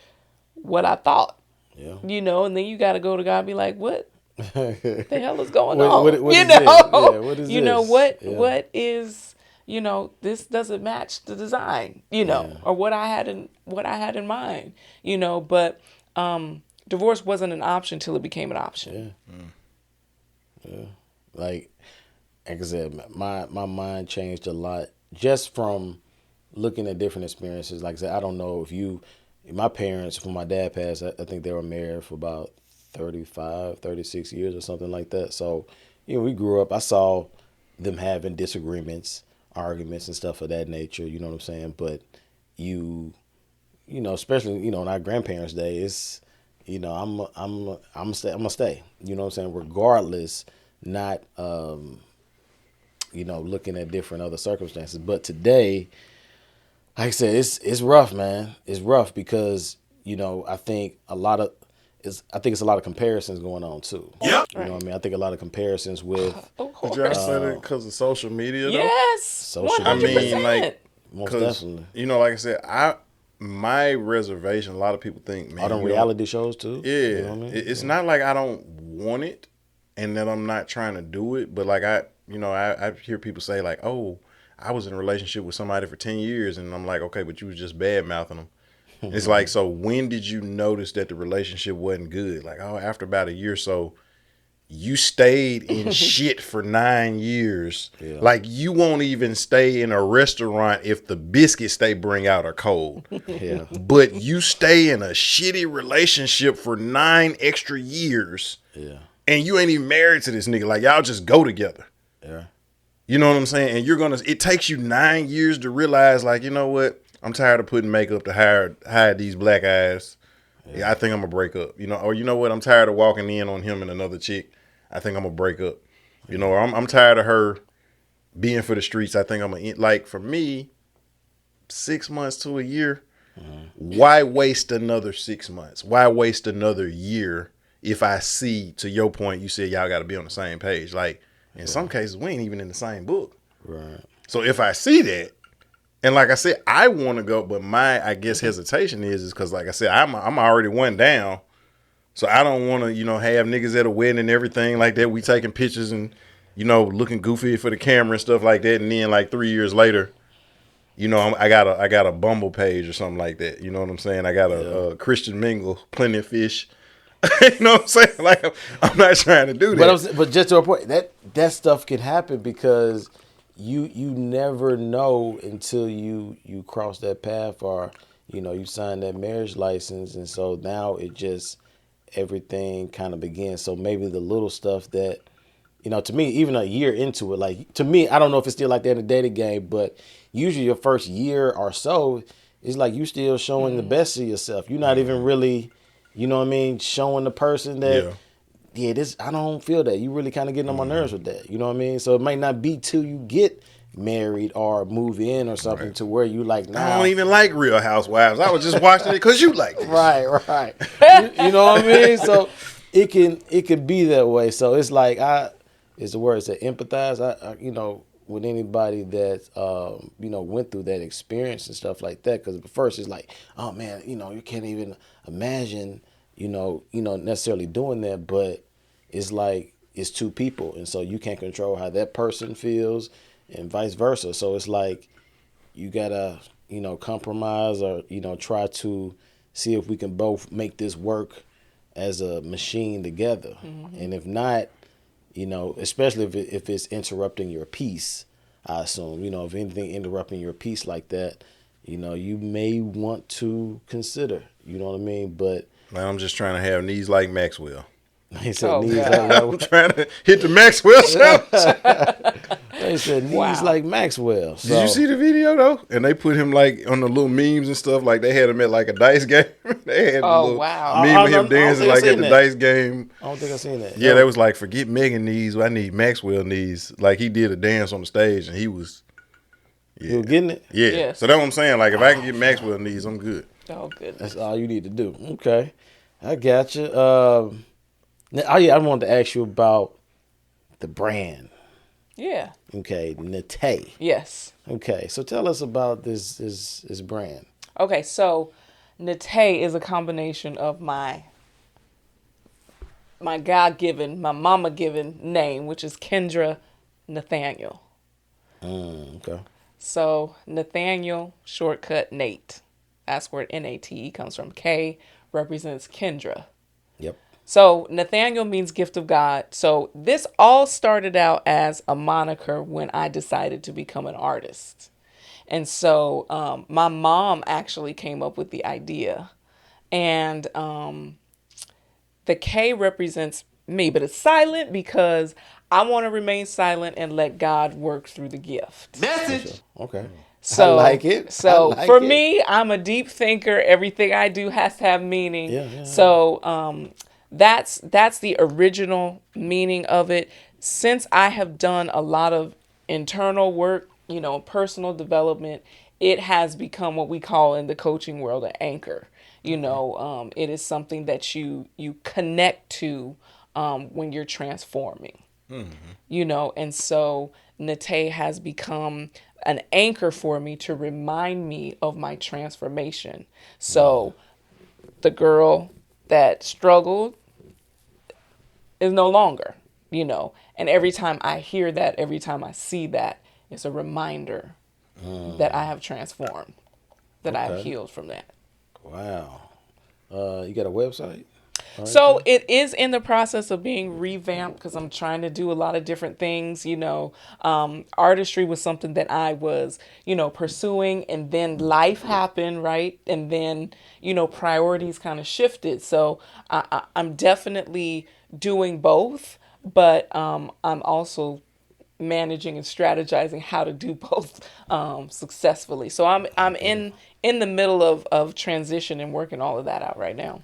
what I thought. Yeah. You know, and then you got to go to God and be like, what the hell is going on? What you is know, yeah, what is you this? know what is, you know, this doesn't match the design, you know, or what I had in mind, you know. But divorce wasn't an option till it became an option. Yeah. Like I said, my mind changed a lot just from looking at different experiences. Like I said, I don't know if my parents, when my dad passed, I think they were married for about 35, 36 years or something like that. So, you know, we grew up, I saw them having disagreements, arguments and stuff of that nature, you know what I'm saying? But you know, especially, you know, in our grandparents' day, it's, you know, I'm gonna stay, you know what I'm saying? Regardless, not, you know, looking at different other circumstances. But today, like I said, it's rough, man. It's rough because, you know, I think it's a lot of comparisons going on too. Yep. You know what I mean? I think a lot of comparisons with. Did you ever say that because of social media? Though? Yes. 100%. I mean, like, most definitely. You know, like I said, my reservation. A lot of people think, man, all them reality shows too. Yeah, you know what I mean? It's not like I don't want it, and that I'm not trying to do it. But like I hear people say like, oh, I was in a relationship with somebody for 10 years, and I'm like, okay, but you was just bad mouthing them. It's like, so when did you notice that the relationship wasn't good? Like, oh, after about a year or so, you stayed in shit for 9 years. Yeah. Like, you won't even stay in a restaurant if the biscuits they bring out are cold. Yeah. But you stay in a shitty relationship for 9 extra years. Yeah. And you ain't even married to this nigga. Like, y'all just go together. Yeah. You know what I'm saying? And it takes you 9 years to realize, like, you know what? I'm tired of putting makeup to hide these black eyes. Yeah, I think I'm gonna break up. You know, or you know what? I'm tired of walking in on him and another chick. I think I'm gonna break up. You know, or I'm tired of her being for the streets. I think I'm gonna like, for me, 6 months to a year. Mm-hmm. Why waste another 6 months? Why waste another year if I see, to your point, you said y'all got to be on the same page. Like in some cases, we ain't even in the same book. Right. So if I see that. And like I said, I want to go, but my, I guess, hesitation is because, like I said, I'm already one down. So I don't want to, you know, have niggas at a wedding and everything like that. We taking pictures and, you know, looking goofy for the camera and stuff like that. And then like 3 years later, you know, I got a Bumble page or something like that. You know what I'm saying? I got a Christian Mingle, Plenty of Fish. You know what I'm saying? Like, I'm not trying to do that. But just to a point, that stuff can happen because you never know until you cross that path, or you know, you sign that marriage license, and so now it just, everything kind of begins. So maybe the little stuff that, you know, to me, even a year into it, like, to me, I don't know if it's still like that in the dating game, but usually your first year or so is like you still showing the best of yourself. You're not even really, you know what I mean, showing the person that yeah, I don't feel that. You really kind of getting on my nerves with that. You know what I mean? So it might not be till you get married or move in or something to where you like, I don't even like Real Housewives. I was just watching it because you like this. Right. You know what I mean? So it can be that way. So it's like it's the word to empathize. I with anybody that went through that experience and stuff like that. Because at first it's like, oh man, you can't even imagine, necessarily doing that. But it's like it's two people, and so you can't control how that person feels, and vice versa. So it's like you gotta, compromise or try to see if we can both make this work as a machine together. Mm-hmm. And if not, especially if it's interrupting your peace, I assume, if anything interrupting your peace like that, you may want to consider, you know what I mean? But man, I'm just trying to have knees like Maxwell. He said knees like I'm trying to hit the Maxwell shot. They said knees like Maxwell. So. Did you see the video though? And they put him like on the little memes and stuff. Like they had him at like a dice game. They had the little meme of him dancing like at the dice game. I don't think I seen that. Yeah, they was like, forget Megan knees. I need Maxwell knees. Like he did a dance on the stage and he was. Yeah. You were getting it? Yeah. Yes. So that's what I'm saying. Like if I can get Maxwell knees, I'm good. Oh, goodness. That's all you need to do. Okay, I got you. I wanted to ask you about the brand. Yeah. Okay, KNATE. Yes. Okay, so tell us about this brand. Okay, so KNATE is a combination of my God-given, my mama-given name, which is Kendra Nathaniel. Okay. So Nathaniel, shortcut Nate. That's where Nate comes from. K represents Kendra. Yep. So Nathaniel means gift of God. So this all started out as a moniker when I decided to become an artist. And so my mom actually came up with the idea. And the K represents me, but it's silent because I want to remain silent and let God work through the gift. Message. Okay. So, I like it. So for me, I'm a deep thinker. Everything I do has to have meaning. Yeah. So that's the original meaning of it. Since I have done a lot of internal work, personal development, it has become what we call in the coaching world an anchor. It is something that you connect to when you're transforming. Mm-hmm. And so KNATE has become an anchor for me to remind me of my transformation. So the girl that struggled is no longer, and every time I hear that, every time I see that, it's a reminder that I have transformed, that I have healed from that. Wow. You got a website? So it is in the process of being revamped because I'm trying to do a lot of different things. Artistry was something that I was, pursuing, and then life happened, right? And then, priorities kind of shifted. So I'm definitely doing both, but I'm also managing and strategizing how to do both successfully. So I'm in the middle of transition and working all of that out right now.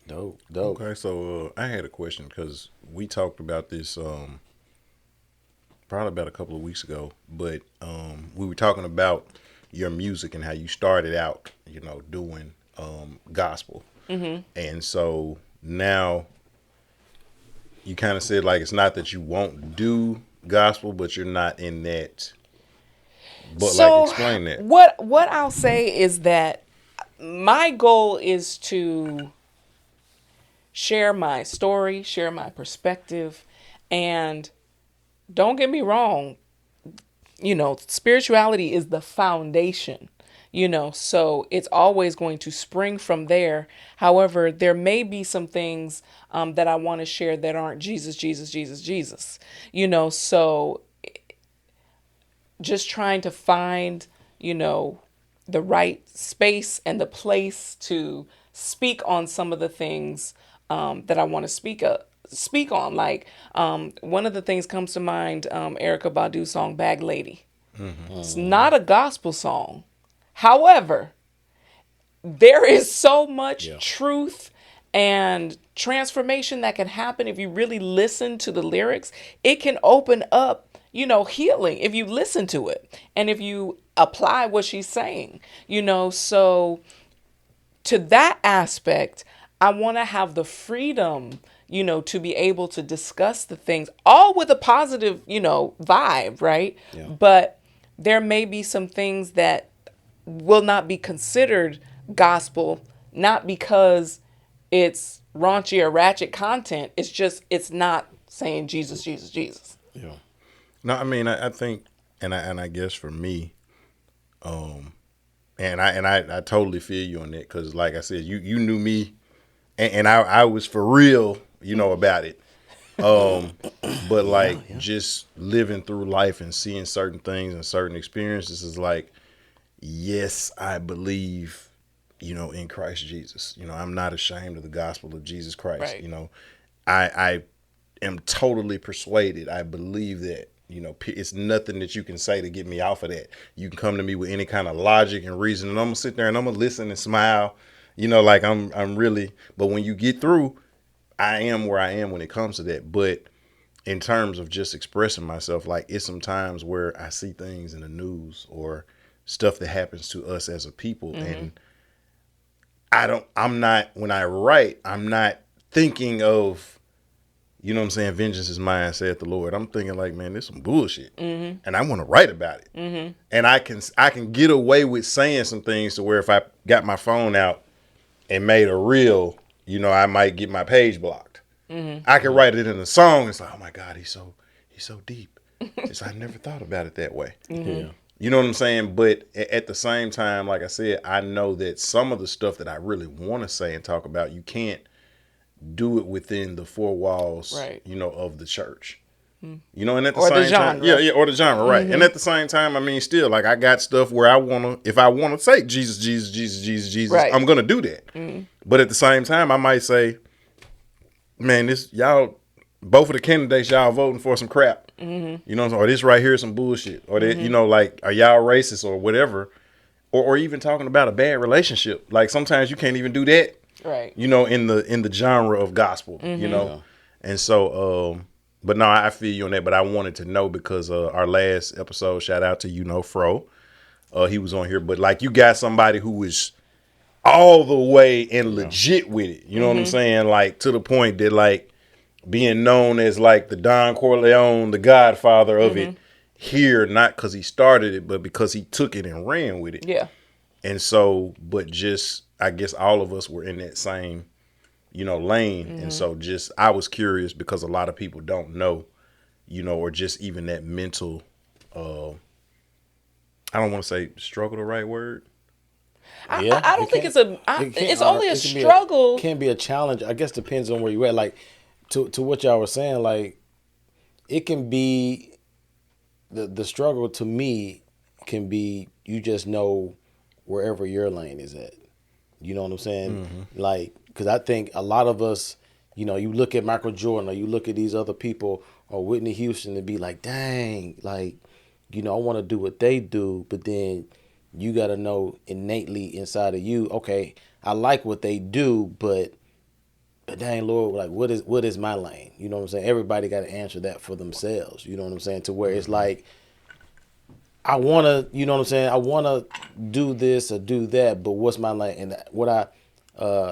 Dope. Okay, so I had a question because we talked about this probably about a couple of weeks ago, but we were talking about your music and how you started out, doing gospel. Mm-hmm. And so now you kind of said like it's not that you won't do gospel, but you're not in that. But so, like, explain that. What I'll say is that my goal is to share my story, share my perspective, and don't get me wrong, spirituality is the foundation, so it's always going to spring from there. However, there may be some things that I want to share that aren't Jesus, so just trying to find, the right space and the place to speak on some of the things that I want to speak on. Like one of the things comes to mind, Erykah Badu's song Bag Lady. Mm-hmm. It's not a gospel song. However, there is so much truth And transformation that can happen if you really listen to the lyrics, it can open up, healing if you listen to it and if you apply what she's saying, So to that aspect, I want to have the freedom, to be able to discuss the things all with a positive, vibe, right? Yeah. But there may be some things that will not be considered gospel, not because it's raunchy or ratchet content. It's not saying Jesus, Jesus, Jesus. Yeah. No, I mean, I think, and I guess for me, and I totally feel you on that, because like I said, you knew me, and I was for real, about it. But like just living through life and seeing certain things and certain experiences is like, yes, I believe, in Christ Jesus. I'm not ashamed of the gospel of Jesus Christ. Right. I am totally persuaded. I believe that. It's nothing that you can say to get me off of that. You can come to me with any kind of logic and reason, and I'm gonna sit there and I'm gonna listen and smile. Like I'm really. But when you get through, I am where I am when it comes to that. But in terms of just expressing myself, like it's some times where I see things in the news or stuff that happens to us as a people, and when I write, I'm not thinking of, vengeance is mine, saith the Lord. I'm thinking like, man, this is some bullshit. And I want to write about it. And I can get away with saying some things to where if I got my phone out and made a reel, I might get my page blocked. I can write it in a song. It's like, oh my God, he's so deep. I never thought about it that way. Yeah. You know what I'm saying? But at the same time, like I said, I know that some of the stuff that I really want to say and talk about, you can't do it within the four walls, Right. Of the church. And at the Or the same time, genre. or the genre, right? And at the same time, I mean, still, like I got stuff where if I want to say Jesus, Jesus, Jesus, Jesus, Jesus, Right. I'm gonna do that. But at the same time, I might say, man, y'all, both of the candidates y'all voting for some crap. Or this right here is some bullshit. Or that, like, are y'all racist or whatever? Or even talking about a bad relationship. Like sometimes you can't even do that. Right. In the genre of gospel. And so but no, I feel you on that. But I wanted to know because our last episode, shout out to Fro. He was on here, but like you got somebody who is all the way and legit with it. You know what I'm saying? Like to the point that like being known as like the Don Corleone, the godfather of it here, not because he started it, but because he took it and ran with it. Yeah. And so, but just, I guess all of us were in that same, lane. And so just, I was curious because a lot of people don't know, or just even that mental, I don't want to say struggle the right word. Yeah, I don't think it's only a struggle. It can be a challenge. I guess depends on where you're at. Like to what y'all were saying, like it can be the struggle to me can be you just know wherever your lane is at. You know what I'm saying? Like, because I think a lot of us, you look at Michael Jordan or you look at these other people or Whitney Houston and be like, dang, like, I want to do what they do, but then you got to know innately inside of you, okay, I like what they do, but dang, Lord, like, what is my lane? You know what I'm saying? Everybody got to answer that for themselves. You know what I'm saying? To where it's like, I want to, you know what I'm saying? I want to do this or do that, but what's my lane? And what I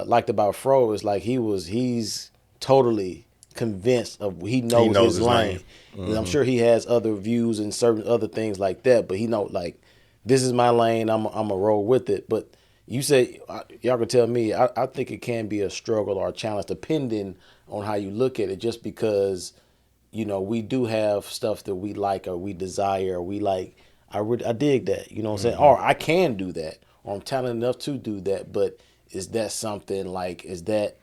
liked about Fro is like he's totally convinced of he knows his lane. And I'm sure he has other views and certain other things like that, but he know like this is my lane. I'm a roll with it. But you say y'all can tell me. I think it can be a struggle or a challenge depending on how you look at it. Just because we do have stuff that we like or we desire or we like. I dig that, you know what I'm saying? Or I can do that, or I'm talented enough to do that, but is that something like, is that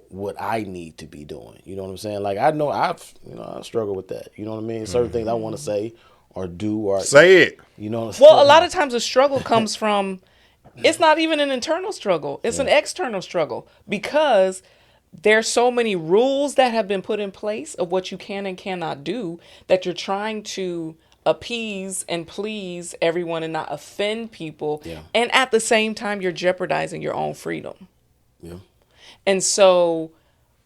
what I need to be doing? You know what I'm saying? Like, I know I struggle with that. You know what I mean? Certain things I want to say or do or say it. You know what I'm Well, saying? a lot of times the struggle comes from, it's not even an internal struggle. It's an external struggle because there's so many rules that have been put in place of what you can and cannot do that you're trying to appease and please everyone and not offend people. Yeah. And at the same time, you're jeopardizing your own freedom. Yeah. And so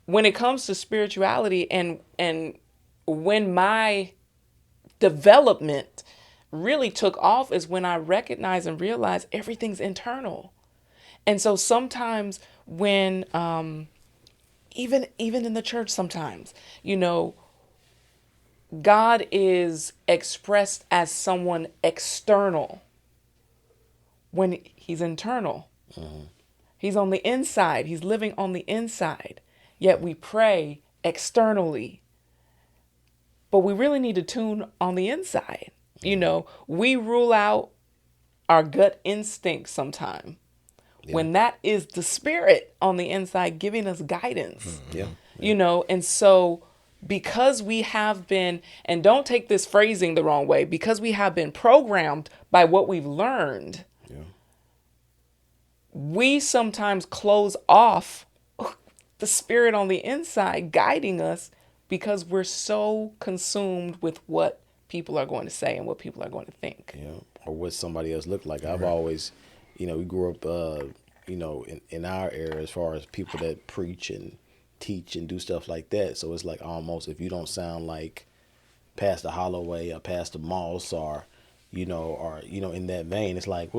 when it comes to spirituality and when my development really took off is when I recognized and realized everything's internal. And so sometimes when even in the church sometimes, God is expressed as someone external when he's internal. He's on the inside. He's living on the inside. Yet we pray externally. But we really need to tune on the inside. We rule out our gut instinct sometime. Yeah. When that is the spirit on the inside giving us guidance. And so because we have been, and don't take this phrasing the wrong way, because we have been programmed by what we've learned, we sometimes close off the spirit on the inside guiding us because we're so consumed with what people are going to say and what people are going to think. Or what somebody else looked like. I've always, we grew up, in our era as far as people that preach and teach and do stuff like that. So it's like almost if you don't sound like Pastor Holloway or Pastor Moss or in that vein, it's like,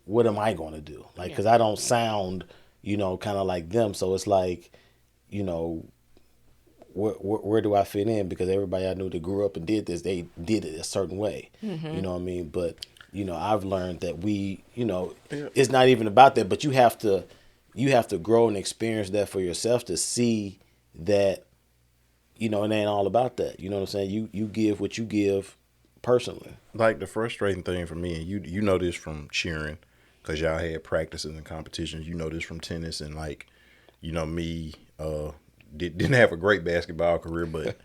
what am I going to do? Like, because I don't sound, kind of like them. So it's like, where do I fit in? Because everybody I knew that grew up and did this, they did it a certain way. You know what I mean? But, I've learned that it's not even about that, but you have to grow and experience that for yourself to see that, it ain't all about that. You know what I'm saying? You give what you give personally. Like the frustrating thing for me, and you know this from cheering, because y'all had practices and competitions. You know this from tennis, and me, didn't have a great basketball career, but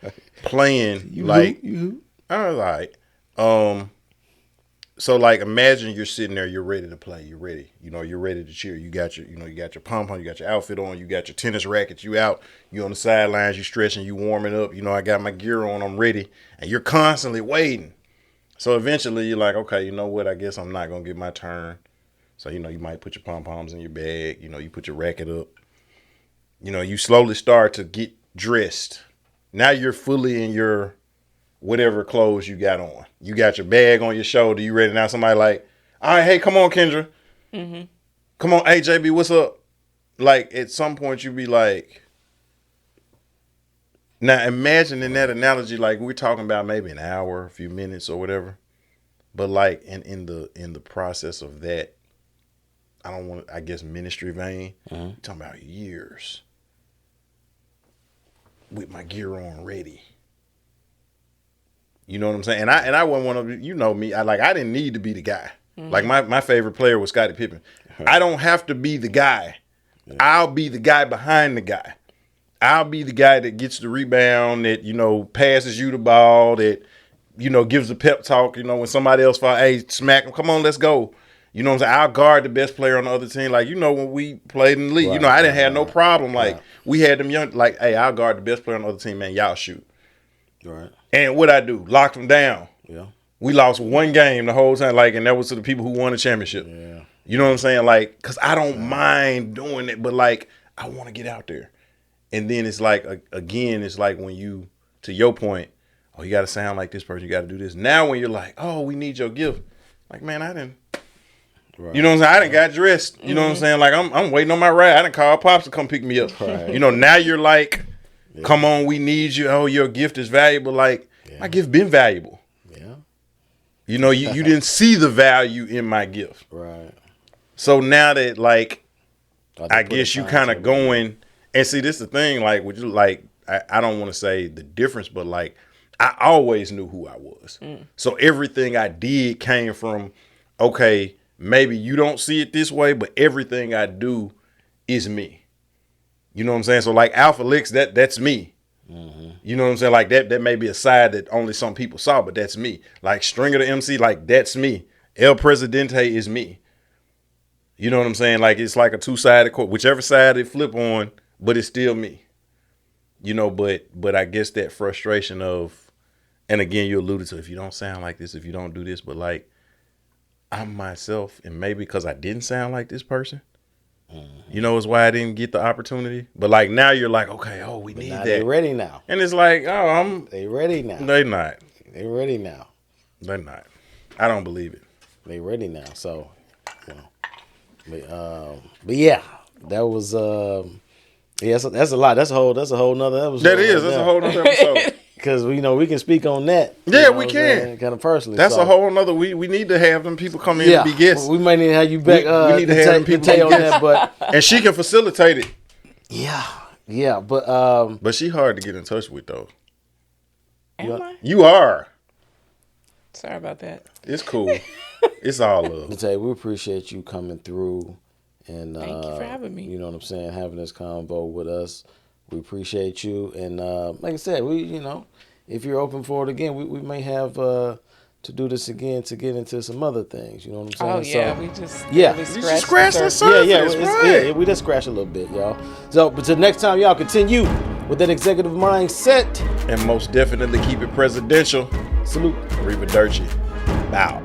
playing I was like, so like imagine you're sitting there, you're ready to play, you're ready, you're ready to cheer. You got your, you got your pom pom, you got your outfit on, you got your tennis rackets, you out, you on the sidelines, you stretching, you warming up. I got my gear on, I'm ready, and you're constantly waiting. So eventually you're like, okay, you know what? I guess I'm not gonna get my turn. So you might put your pom poms in your bag, you put your racket up. You slowly start to get dressed. Now you're fully in your whatever clothes you got on. You got your bag on your shoulder. You ready now? Somebody like, all right, hey, come on, Kendra. Come on, hey, JB, what's up? Like at some point you be like, now imagine in that analogy, like we're talking about maybe an hour, a few minutes or whatever. But like in the process of that, I don't want to, I guess, ministry vein. We're talking about years with my gear on ready. You know what I'm saying? And I wasn't one of me. I didn't need to be the guy. Like my favorite player was Scottie Pippen. I don't have to be the guy. I'll be the guy behind the guy. I'll be the guy that gets the rebound, that passes you the ball, that gives a pep talk. When somebody else falls, hey, smack him, come on, let's go. You know what I'm saying? I'll guard the best player on the other team. Like, when we played in the league, I didn't have no problem. Like, we had them young, like, hey, I'll guard the best player on the other team, man. Y'all shoot. Right. And what I do? Locked them down. Yeah. We lost one game the whole time, like, and that was to the people who won the championship. Yeah. You know what I'm saying? Like, because I don't mind doing it, but, like, I want to get out there. And then it's like, again, it's like when you, to your point, oh, you got to sound like this person, you got to do this. Now when you're like, oh, we need your gift. Like, man, I didn't. Right. You know what I'm saying? I done got dressed. You know what I'm saying? Like, I'm waiting on my ride. I done called Pops to come pick me up. Right. Now you're like, come on, we need you. Oh, your gift is valuable. Like, my gift been valuable. Yeah. You didn't see the value in my gift. Right. So now that, like, I guess you kind of going, and see, this is the thing, like, would you, like, I don't want to say the difference, but, like, I always knew who I was. So everything I did came from, okay, maybe you don't see it this way, but everything I do is me. You know what I'm saying? So like Alpha Licks, that's me. You know what I'm saying? Like that may be a side that only some people saw, but that's me. Like Stringer the MC, like that's me. El Presidente is me. You know what I'm saying? Like it's like a two-sided coin, whichever side they flip on, but it's still me. But I guess that frustration of, and again, you alluded to, if you don't sound like this, if you don't do this, but like, I'm myself, and maybe because I didn't sound like this person, You know, it's why I didn't get the opportunity. But like now, you're like, okay, we need that. They ready now. And it's like, They ready now. They not. They ready now. They're not. I don't believe it. They ready now. So, but yeah, that was that's a lot. That's a whole nother episode. That is. That's a whole nother episode. Because we can speak on that. Yeah, we can. Kind of personally. That's a whole nother. We need to have them people come in and be guests. We might need to have you back. We need to have them people on that, but and she can facilitate it. Yeah, but she hard to get in touch with though. Am I? You are. Sorry about that. It's cool. It's all love. I tell you, we appreciate you coming through and Thank you for having me. You know what I'm saying? Having this convo with us. We appreciate you, and like I said, if you're open for it again, we may have to do this again to get into some other things. You know what I'm saying? Oh yeah, we just scratched the surface. Yeah, we just scratched a little bit, y'all. So, but till next time, y'all continue with that executive mindset, and most definitely keep it presidential. Salute. Arrivederci. Bow.